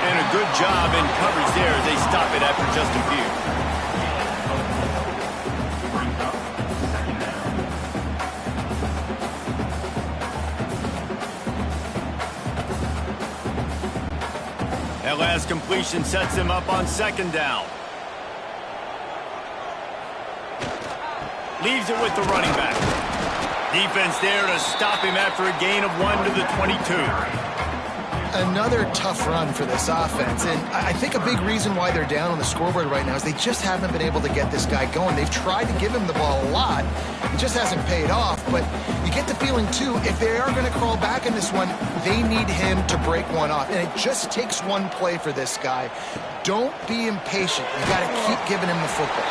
And a good job in coverage there as they stop it after just a few. That last completion sets him up on 2nd down. Leaves it with the running back. Defense there to stop him after a gain of 1 to the 22. Another tough run for this offense, and I think a big reason why they're down on the scoreboard right now is they just haven't been able to get this guy going. They've tried to give him the ball a lot. It just hasn't paid off, but you get the feeling, too, if they are going to crawl back in this one, they need him to break one off, and it just takes one play for this guy. Don't be impatient. You got to keep giving him the football.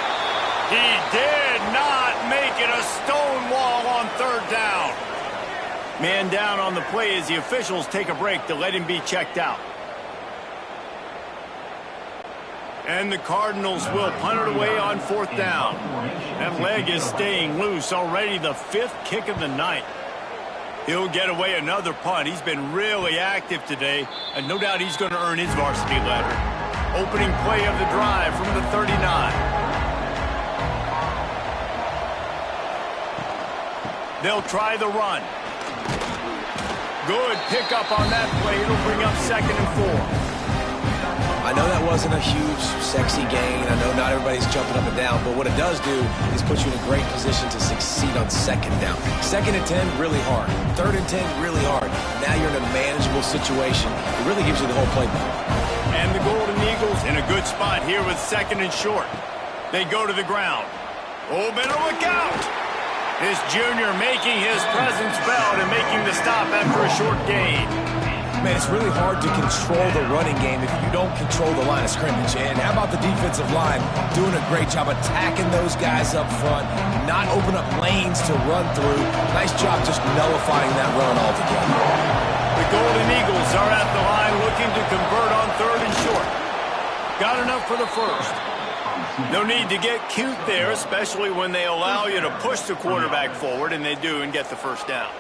He did not make it a stone wall on 3rd down. Man down on the play as the officials take a break to let him be checked out. And the Cardinals will punt it away on 4th down. That leg is staying loose already, the 5th kick of the night. He'll get away another punt. He's been really active today, and no doubt he's going to earn his varsity letter. Opening play of the drive from the 39. They'll try the run. Good pickup on that play. It'll bring up 2nd and 4. I know that wasn't a huge, sexy gain. I know not everybody's jumping up and down, but what it does do is put you in a great position to succeed on 2nd down. 2nd and 10, really hard. 3rd and 10, really hard. Now you're in a manageable situation. It really gives you the whole playbook. And the Golden Eagles in a good spot here with 2nd and short. They go to the ground. Oh, better look out! This junior making his presence felt and making the stop after a short gain. Man, it's really hard to control the running game if you don't control the line of scrimmage. And how about the defensive line doing a great job attacking those guys up front, not open up lanes to run through. Nice job just nullifying that run altogether. The Golden Eagles are at the line looking to convert on 3rd and short. Got enough for the first. No need to get cute there, especially when they allow you to push the quarterback forward, and they do, and get the first down.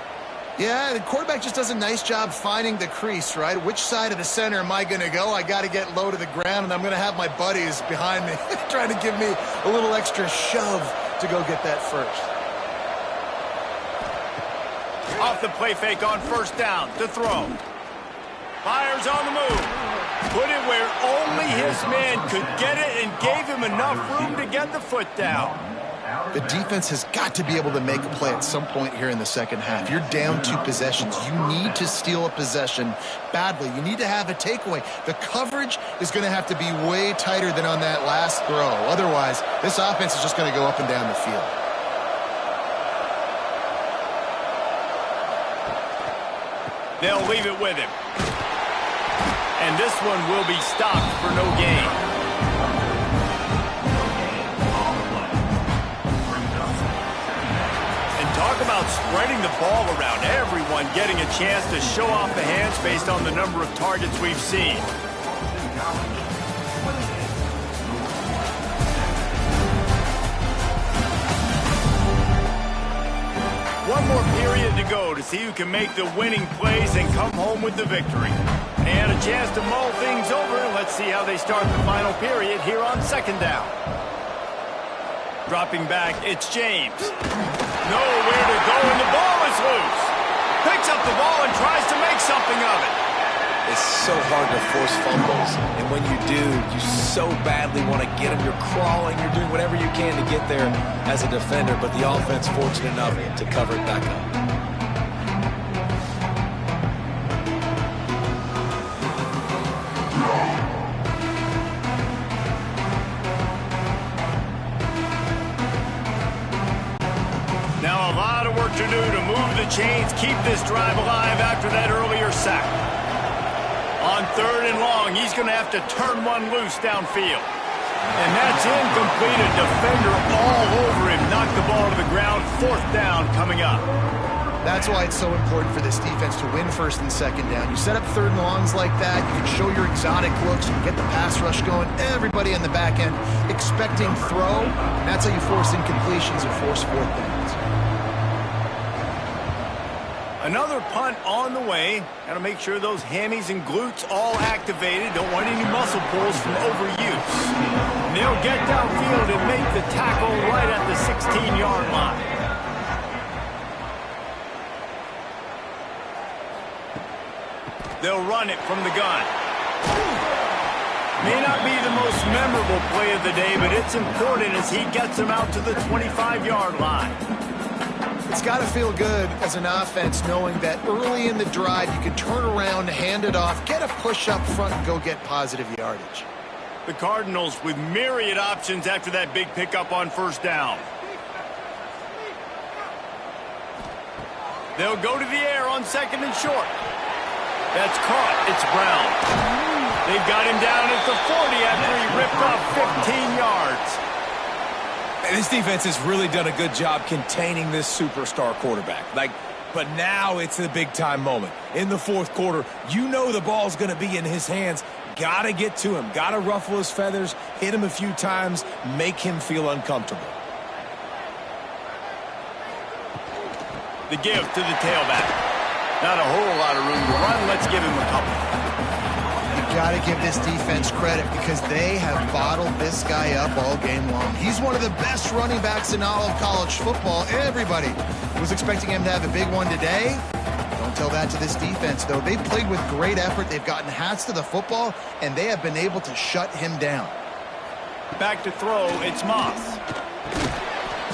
Yeah, the quarterback just does a nice job finding the crease, right? Which side of the center am I going to go? I got to get low to the ground, and I'm going to have my buddies behind me trying to give me a little extra shove to go get that first. Off the play fake on 1st down to throw. Fires on the move. Put it where only his man could get it and gave him enough room to get the foot down. The defense has got to be able to make a play at some point here in the 2nd half. You're down 2 possessions. You need to steal a possession badly. You need to have a takeaway. The coverage is going to have to be way tighter than on that last throw. Otherwise, this offense is just going to go up and down the field. They'll leave it with him. And this one will be stopped for no gain. Talk about spreading the ball around. Everyone getting a chance to show off the hands based on the number of targets we've seen. One more period to go to see who can make the winning plays and come home with the victory. And a chance to mull things over. Let's see how they start the final period here on 2nd down. Dropping back, it's James. Nowhere to go, and the ball is loose. Picks up the ball and tries to make something of it. It's so hard to force fumbles, and when you do, you so badly want to get them. You're crawling, you're doing whatever you can to get there as a defender, but the offense fortunate enough to cover it back up. Now a lot of work to do to move the chains, keep this drive alive after that earlier sack. On 3rd and long, he's going to have to turn one loose downfield. And that's incomplete. A defender all over him. Knocked the ball to the ground. 4th down coming up. That's why it's so important for this defense to win 1st and 2nd down. You set up 3rd and longs like that, you can show your exotic looks, you can get the pass rush going, everybody on the back end expecting throw. That's how you force incompletions or force 4th downs. Another punt on the way. Got to make sure those hammies and glutes all activated. Don't want any muscle pulls from overuse. And they'll get downfield and make the tackle right at the 16-yard line. They'll run it from the gun. May not be the most memorable play of the day, but it's important as he gets them out to the 25-yard line. It's got to feel good as an offense knowing that early in the drive you can turn around, hand it off, get a push up front, and go get positive yardage. The Cardinals with myriad options after that big pickup on 1st down. They'll go to the air on 2nd and short. That's caught. It's Brown. They've got him down at the 40 after he ripped off 15 yards. This defense has really done a good job containing this superstar quarterback. But now it's the big-time moment. In the 4th quarter, you know the ball's going to be in his hands. Got to get to him. Got to ruffle his feathers, hit him a few times, make him feel uncomfortable. The give to the tailback. Not a whole lot of room to run. Let's give him a couple. You got to give this defense credit because they have bottled this guy up all game long. He's one of the best running backs in all of college football. Everybody was expecting him to have a big one today. Don't tell that to this defense, though. They've played with great effort. They've gotten hats to the football, and they have been able to shut him down. Back to throw, it's Moss.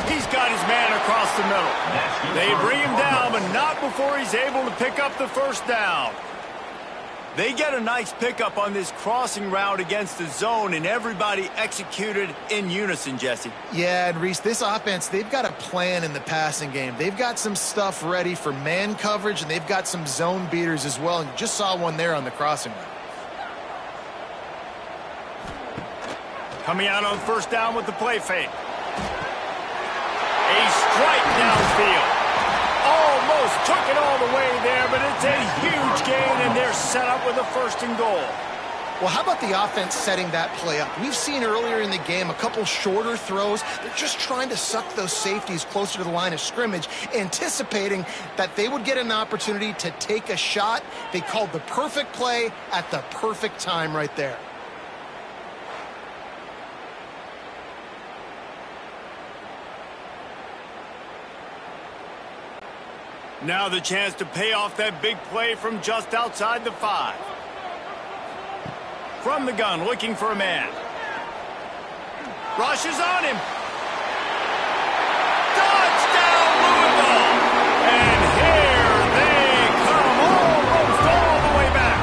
He's got his man across the middle. They bring him down, but not before he's able to pick up the first down. They get a nice pickup on this crossing route against the zone, and everybody executed in unison, Jesse. Yeah, and Reese, this offense, they've got a plan in the passing game. They've got some stuff ready for man coverage, and they've got some zone beaters as well. And you just saw one there on the crossing route. Coming out on first down with the play fake. A strike downfield. Almost took it all the way there, but it's a huge gain, and they're set up with a first and goal. Well, how about the offense setting that play up? We've seen earlier in the game a couple shorter throws. They're just trying to suck those safeties closer to the line of scrimmage, anticipating that they would get an opportunity to take a shot. They called the perfect play at the perfect time right there. Now the chance to pay off that big play from just outside the 5. From the gun, looking for a man. Rushes on him. Touchdown, Louisville! And here they come, almost all the way back.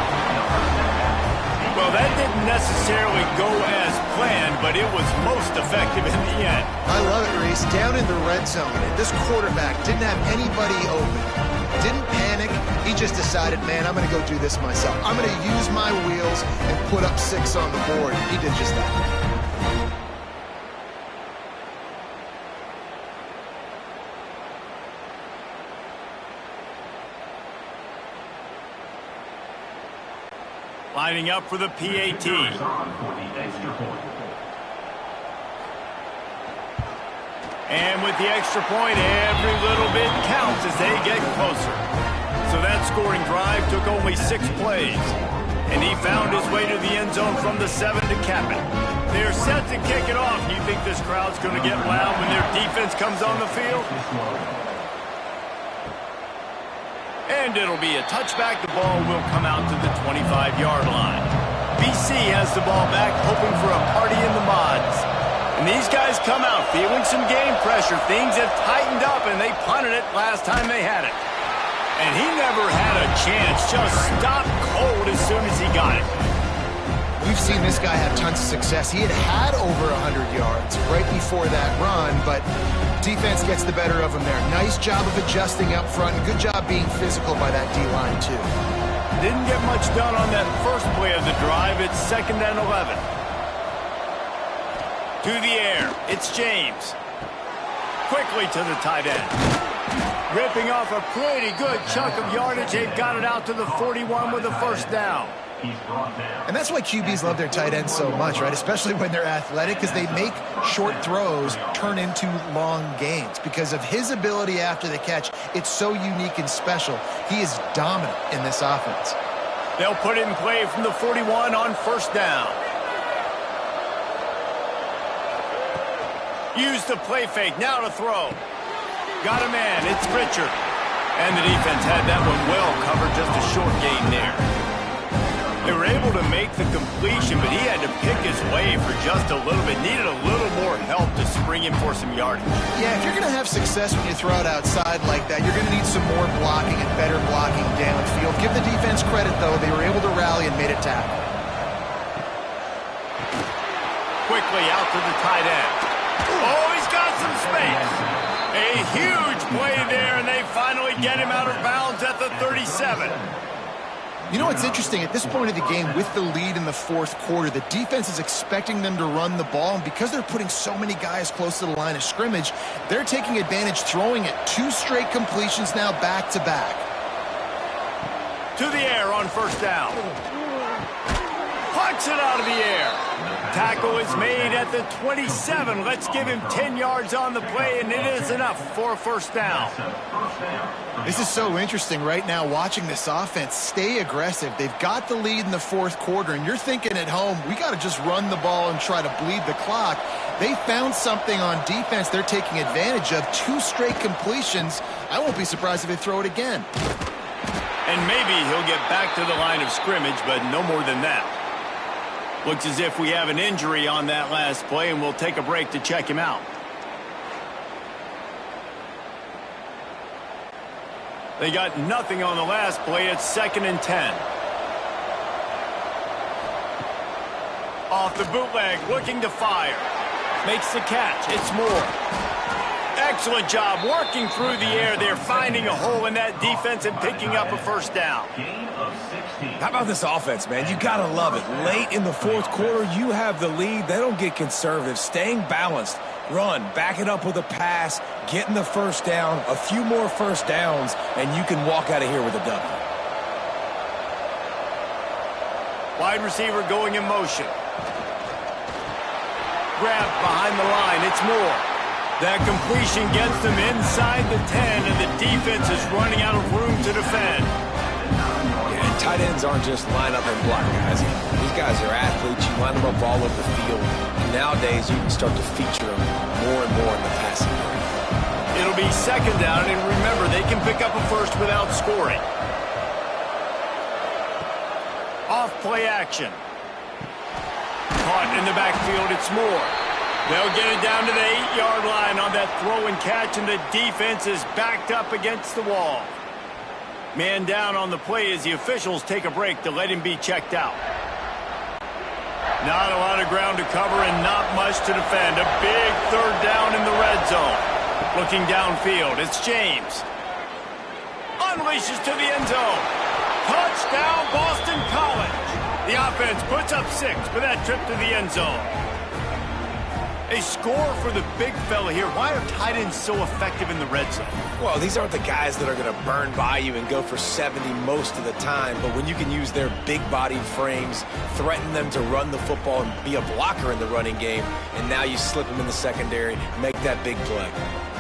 Well, that didn't necessarily go as planned, but it was most effective in the end. I love it, Reese. Down in the red zone, and this quarterback didn't have anybody open. Didn't panic. He just decided, man, I'm going to go do this myself. I'm going to use my wheels and put up 6 on the board. He did just that. Lining up for the PAT. And with the extra point, every little bit counts as they get closer. So that scoring drive took only 6 plays. And he found his way to the end zone from the 7 to cap it. They're set to kick it off. You think this crowd's going to get loud when their defense comes on the field? And it'll be a touchback. The ball will come out to the 25-yard line. BC has the ball back, hoping for a party in the mods. And these guys come out feeling some game pressure. Things have tightened up, and they punted it last time they had it. And he never had a chance. Just stopped cold as soon as he got it. We've seen this guy have tons of success. He had over 100 yards right before that run, but defense gets the better of him there. Nice job of adjusting up front. Good job being physical by that D-line, too. Didn't get much done on that first play of the drive. It's 2nd and 11. To the air, it's James. Quickly to the tight end. Ripping off a pretty good chunk of yardage. They've got it out to the 41 with a first down. And that's why QBs love their tight ends so much, right? Especially when they're athletic, because they make short throws turn into long gains. Because of his ability after the catch, it's so unique and special. He is dominant in this offense. They'll put it in play from the 41 on first down. Use the play fake, now to throw. Got a man, it's Richard. And the defense had that one well covered, just a short gain there. They were able to make the completion, but he had to pick his way for just a little bit. Needed a little more help to spring him for some yardage. Yeah, if you're going to have success when you throw it outside like that, you're going to need some more blocking and better blocking downfield. Give the defense credit, though. They were able to rally and made it tackle. Quickly out to the tight end. Oh, he's got some space. A huge play there, and they finally get him out of bounds at the 37. You know what's interesting? At this point of the game, with the lead in the 4th quarter, the defense is expecting them to run the ball, and because they're putting so many guys close to the line of scrimmage, they're taking advantage, throwing it 2 straight completions now back-to-back. To the air on first down. Punch it out of the air. tackle is made at the 27. Let's give him 10 yards on the play, and it is enough for a first down. This is so interesting right now watching this offense stay aggressive. They've got the lead in the fourth quarter, and you're thinking at home, we got to just run the ball and try to bleed the clock. They found something on defense they're taking advantage of. 2 straight completions. I won't be surprised if they throw it again. And maybe he'll get back to the line of scrimmage, but no more than that. Looks as if we have an injury on that last play, and we'll take a break to check him out. They got nothing on the last play. It's 2nd and 10. Off the bootleg, looking to fire. Makes the catch. It's Moore. Excellent job working through the air. They're finding a hole in that defense and picking up a first down. How about this offense, man? You got to love it. Late in the fourth quarter, you have the lead. They don't get conservative. Staying balanced. Run, back it up with a pass, getting the first down, a few more first downs, and you can walk out of here with a W. Wide receiver going in motion. Grabbed behind the line. It's Moore. That completion gets them inside the 10, and the defense is running out of room to defend. Yeah, and tight ends aren't just line up and block guys. These guys are athletes. You line them up all over the field. Nowadays, you can start to feature them more and more in the passing game. It'll be 2nd down, and remember, they can pick up a first without scoring. Off play action. Caught in the backfield, it's Moore. They'll get it down to the 8-yard line on that throw and catch, and the defense is backed up against the wall. Man down on the play as the officials take a break to let him be checked out. Not a lot of ground to cover and not much to defend. A big 3rd down in the red zone. Looking downfield, it's James. Unleashes to the end zone. Touchdown, Boston College. The offense puts up 6 for that trip to the end zone. A score for the big fella here. Why are tight ends so effective in the red zone? Well, these aren't the guys that are going to burn by you and go for 70 most of the time, but when you can use their big-bodied frames, threaten them to run the football and be a blocker in the running game, and now you slip them in the secondary, make that big play.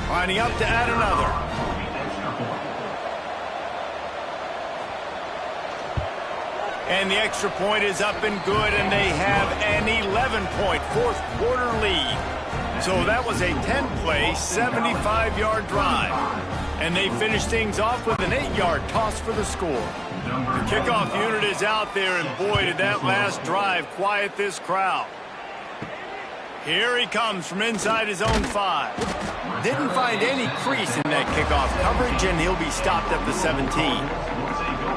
Lining up to add another. And the extra point is up and good, and they have an 11-point fourth-quarter lead. So that was a 10-play, 75-yard drive. And they finish things off with an 8-yard toss for the score. The kickoff unit is out there, and boy, did that last drive quiet this crowd. Here he comes from inside his own 5. Didn't find any crease in that kickoff coverage, and he'll be stopped at the 17.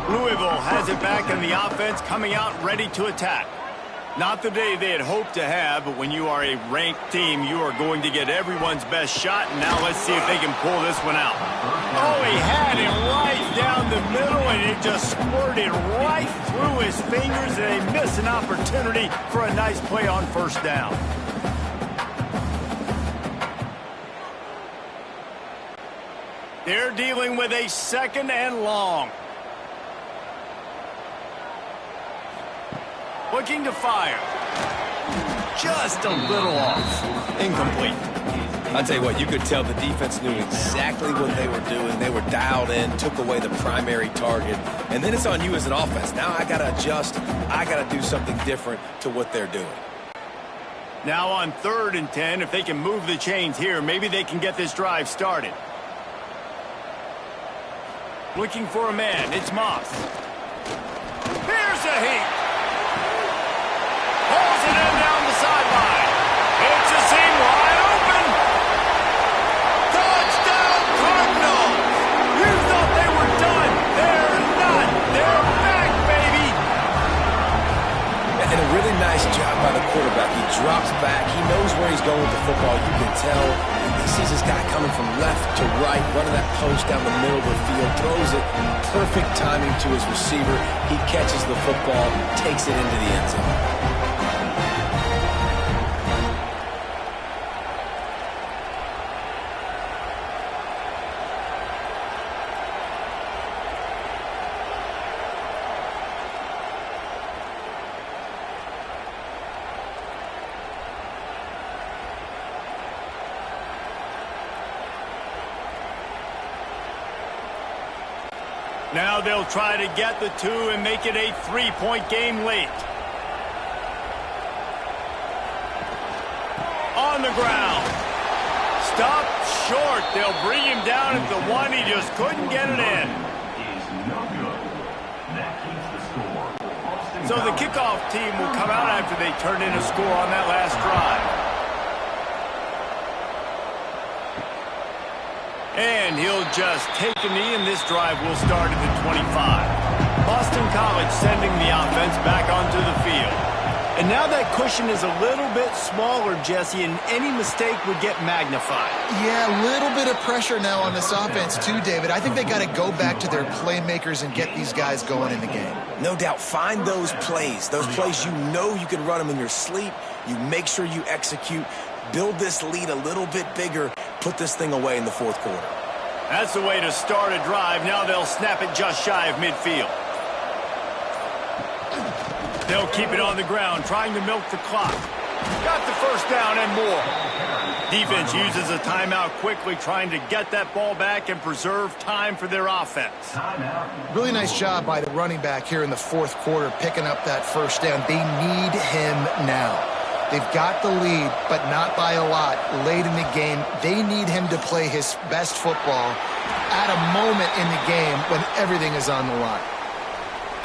Louisville has it back, and the offense coming out ready to attack. Not the day they had hoped to have, but when you are a ranked team, you are going to get everyone's best shot. And now let's see if they can pull this one out. Oh, he had it right down the middle, and it just squirted right through his fingers, and they miss an opportunity for a nice play on first down. They're dealing with a 2nd and long. Looking to fire. Just a little off. Incomplete. I'll tell you what, you could tell the defense knew exactly what they were doing. They were dialed in, took away the primary target, and then it's on you as an offense. Now I got to adjust. I got to do something different to what they're doing. Now on 3rd and 10, if they can move the chains here, maybe they can get this drive started. Looking for a man, it's Moss. Here's a heat. Pulls it in down the sideline. It's a seam wide open. Touchdown, Cardinals. You thought they were done. They're not. They're back, baby. And a really nice job by the quarterback. He drops back. He knows where he's going with the football. You can tell. He sees this guy coming from left to right, running that post down the middle of the field, throws it, perfect timing to his receiver. He catches the football, takes it into the end zone. Now they'll try to get the 2 and make it a 3-point game late. On the ground. Stopped short. They'll bring him down at the 1. He just couldn't get it in. So the kickoff team will come out after they turn in a score on that last drive. And he'll just take a knee, and this drive will start at the 25. Boston College sending the offense back onto the field. And now that cushion is a little bit smaller, Jesse, and any mistake would get magnified. Yeah, a little bit of pressure now on this offense too, David. I think they got to go back to their playmakers and get these guys going in the game. No doubt. Find those plays you know you can run them in your sleep. You make sure you execute. Build this lead a little bit bigger. Put this thing away in the fourth quarter. That's the way to start a drive. Now they'll snap it just shy of midfield. They'll keep it on the ground, trying to milk the clock. Got the first down and more. Defense uses a timeout quickly, trying to get that ball back and preserve time for their offense. Really nice job by the running back here in the fourth quarter, picking up that first down. They need him now. They've got the lead, but not by a lot late in the game. They need him to play his best football at a moment in the game when everything is on the line.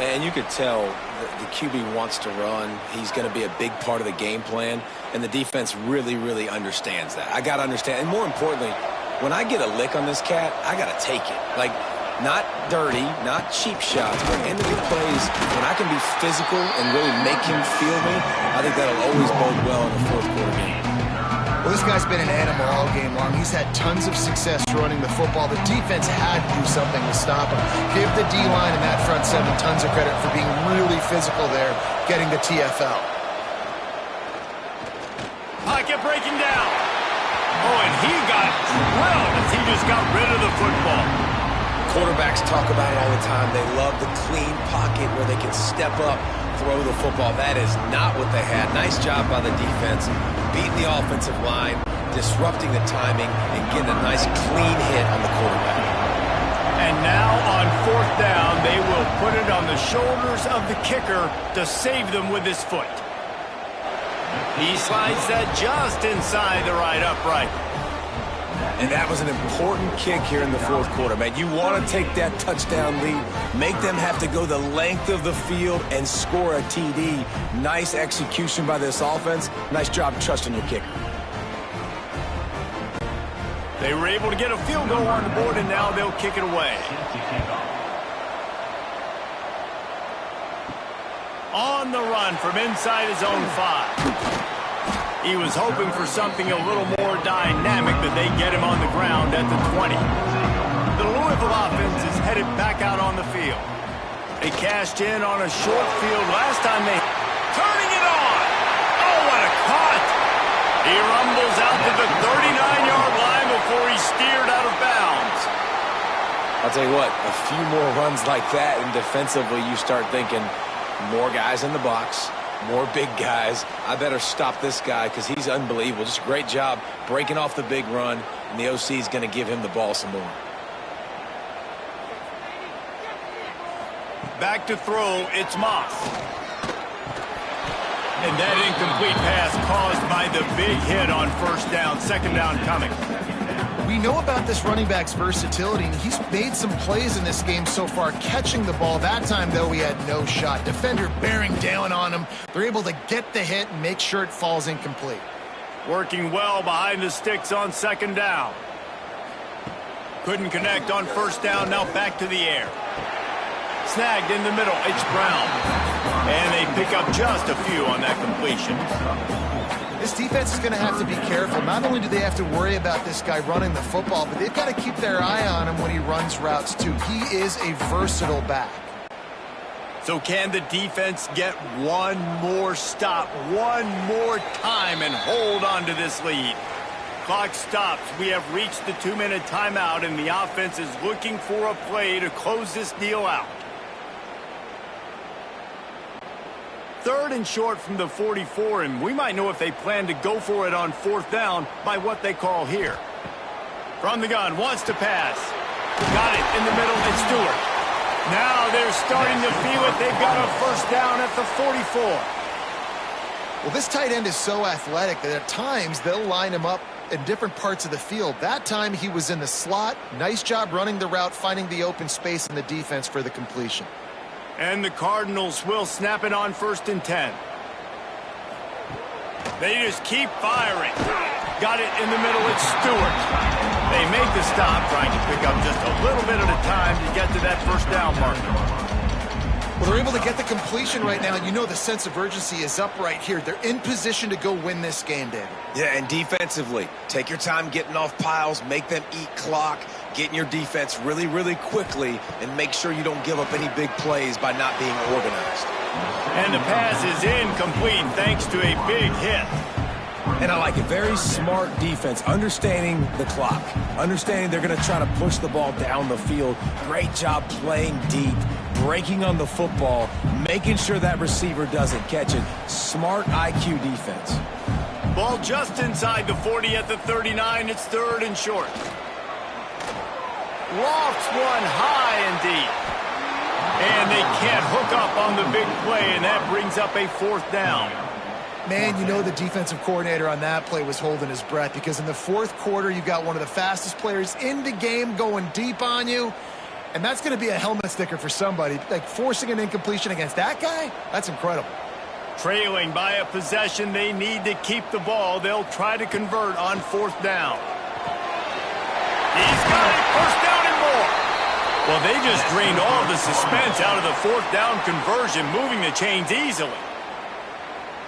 And you could tell the QB wants to run. He's going to be a big part of the game plan, and the defense really, really understands that. I got to understand, and more importantly, when I get a lick on this cat, I got to take it. Like, not dirty, not cheap shots, but end of the plays, when I can be physical and really make him feel me, I think that'll always bode well in a fourth quarter game. Well, this guy's been an animal all game long. He's had tons of success running the football. The defense had to do something to stop him. Give the D-line and that front seven tons of credit for being really physical there, getting the TFL. Pocket breaking down. Oh, and he got drilled as he just got rid of the football. Quarterbacks talk about it all the time. They love the clean pocket where they can step up, throw the football. That is not what they had. Nice job by the defense, beating the offensive line, disrupting the timing, and getting a nice clean hit on the quarterback. And now on fourth down, they will put it on the shoulders of the kicker to save them with his foot. He slides that just inside the right upright. And that was an important kick here in the fourth quarter, man. You want to take that touchdown lead, make them have to go the length of the field and score a TD. Nice execution by this offense. Nice job trusting your kicker. They were able to get a field goal on the board, and now they'll kick it away. On the run from inside his own 5. He was hoping for something a little more dynamic, but they get him on the ground at the 20. The Louisville offense is headed back out on the field. They cashed in on a short field last time they... Turning it on! Oh, what a cut! He rumbles out to the 39-yard line before he's steered out of bounds. I'll tell you what, a few more runs like that, and defensively you start thinking more guys in the box, more big guys. I better stop this guy because he's unbelievable. Just a great job breaking off the big run, and the OC is going to give him the ball some more. Back to throw, it's Moss. And that incomplete pass caused by the big hit on first down, second down coming. We know about this running back's versatility, and he's made some plays in this game so far, catching the ball. That time, though, he had no shot. Defender bearing down on him. They're able to get the hit and make sure it falls incomplete. Working well behind the sticks on second down. Couldn't connect on first down, now back to the air. Snagged in the middle, it's Brown. And they pick up just a few on that completion. This defense is going to have to be careful. Not only do they have to worry about this guy running the football, but they've got to keep their eye on him when he runs routes too. He is a versatile back. So can the defense get one more stop, one more time, and hold on to this lead? Clock stops. We have reached the 2-minute timeout, and the offense is looking for a play to close this deal out. Third and short from the 44, and we might know if they plan to go for it on fourth down by what they call here. From the gun, wants to pass. Got it in the middle, it's Stewart. Now they're starting to feel it. They've got a first down at the 44. Well, this tight end is so athletic that at times they'll line him up in different parts of the field. That time he was in the slot. Nice job running the route, finding the open space in the defense for the completion. And the Cardinals will snap it on 1st and 10. They just keep firing. Got it in the middle. It's Stewart. They make the stop, trying to pick up just a little bit at a time to get to that first down marker. Well, they're able to get the completion right now. You know the sense of urgency is up right here. They're in position to go win this game, David. Yeah, and defensively, take your time getting off piles, make them eat clock, get in your defense really, really quickly, and make sure you don't give up any big plays by not being organized. And the pass is incomplete thanks to a big hit. And I like it. Very smart defense, understanding the clock, understanding they're going to try to push the ball down the field. Great job playing deep, breaking on the football, making sure that receiver doesn't catch it. Smart IQ defense. Ball just inside the 40 at the 39. It's 3rd and short. Lofts one high and deep. And they can't hook up on the big play, and that brings up a 4th down. Man, you know the defensive coordinator on that play was holding his breath, because in the 4th quarter, you've got one of the fastest players in the game going deep on you, and that's going to be a helmet sticker for somebody. Like, forcing an incompletion against that guy, that's incredible. Trailing by a possession, they need to keep the ball. They'll try to convert on 4th down. He's got it, 1st down and more. Well, they just drained all the suspense out of the 4th down conversion, moving the chains easily.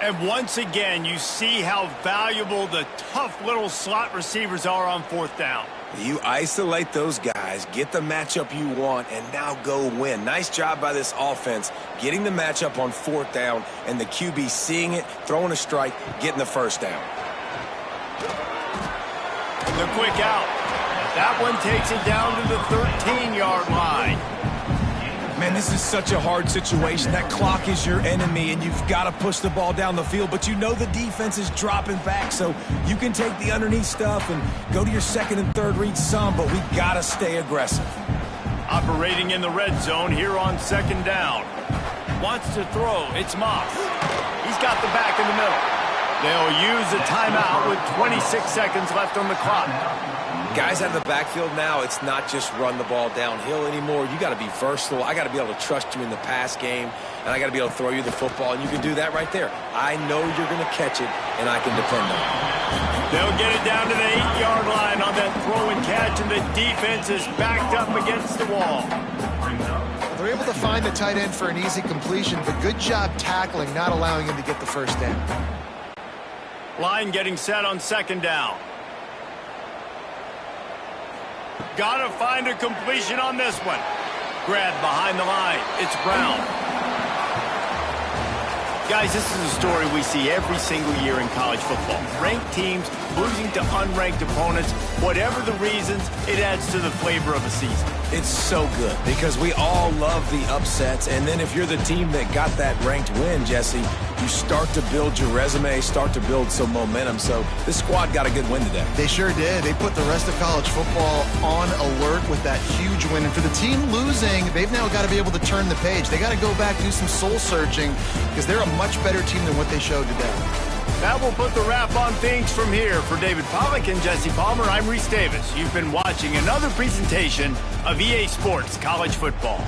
And once again, you see how valuable the tough little slot receivers are on 4th down. You isolate those guys, get the matchup you want, and now go win. Nice job by this offense, getting the matchup on 4th down, and the QB seeing it, throwing a strike, getting the first down. The quick out. That one takes it down to the 13-yard line. Man, this is such a hard situation. That clock is your enemy, and you've got to push the ball down the field, but you know the defense is dropping back, so you can take the underneath stuff and go to your 2nd and 3rd read some, but we got to stay aggressive. Operating in the red zone here on 2nd down. Wants to throw. It's Moss. He's got the back in the middle. They'll use a timeout with 26 seconds left on the clock. Guys out of the backfield now, it's not just run the ball downhill anymore. You got to be versatile. I got to be able to trust you in the pass game, and I got to be able to throw you the football, and you can do that right there. I know you're going to catch it, and I can depend on it. They'll get it down to the 8-yard line on that throw and catch, and the defense is backed up against the wall. They're able to find the tight end for an easy completion, but good job tackling, not allowing him to get the first down. Line getting set on 2nd down. Gotta find a completion on this one. Grab behind the line. It's Brown. Guys, this is a story we see every single year in college football. Ranked teams losing to unranked opponents. Whatever the reasons, it adds to the flavor of a season. It's so good because we all love the upsets, and then if you're the team that got that ranked win, Jesse, you start to build your resume, start to build some momentum. So this squad got a good win today. They sure did. They put the rest of college football on alert with that huge win. And for the team losing, they've now got to be able to turn the page. They got to go back, do some soul searching, because they're a much better team than what they showed today. That will put the wrap on things from here. For David Pollack and Jesse Palmer, I'm Reese Davis. You've been watching another presentation of EA Sports College Football.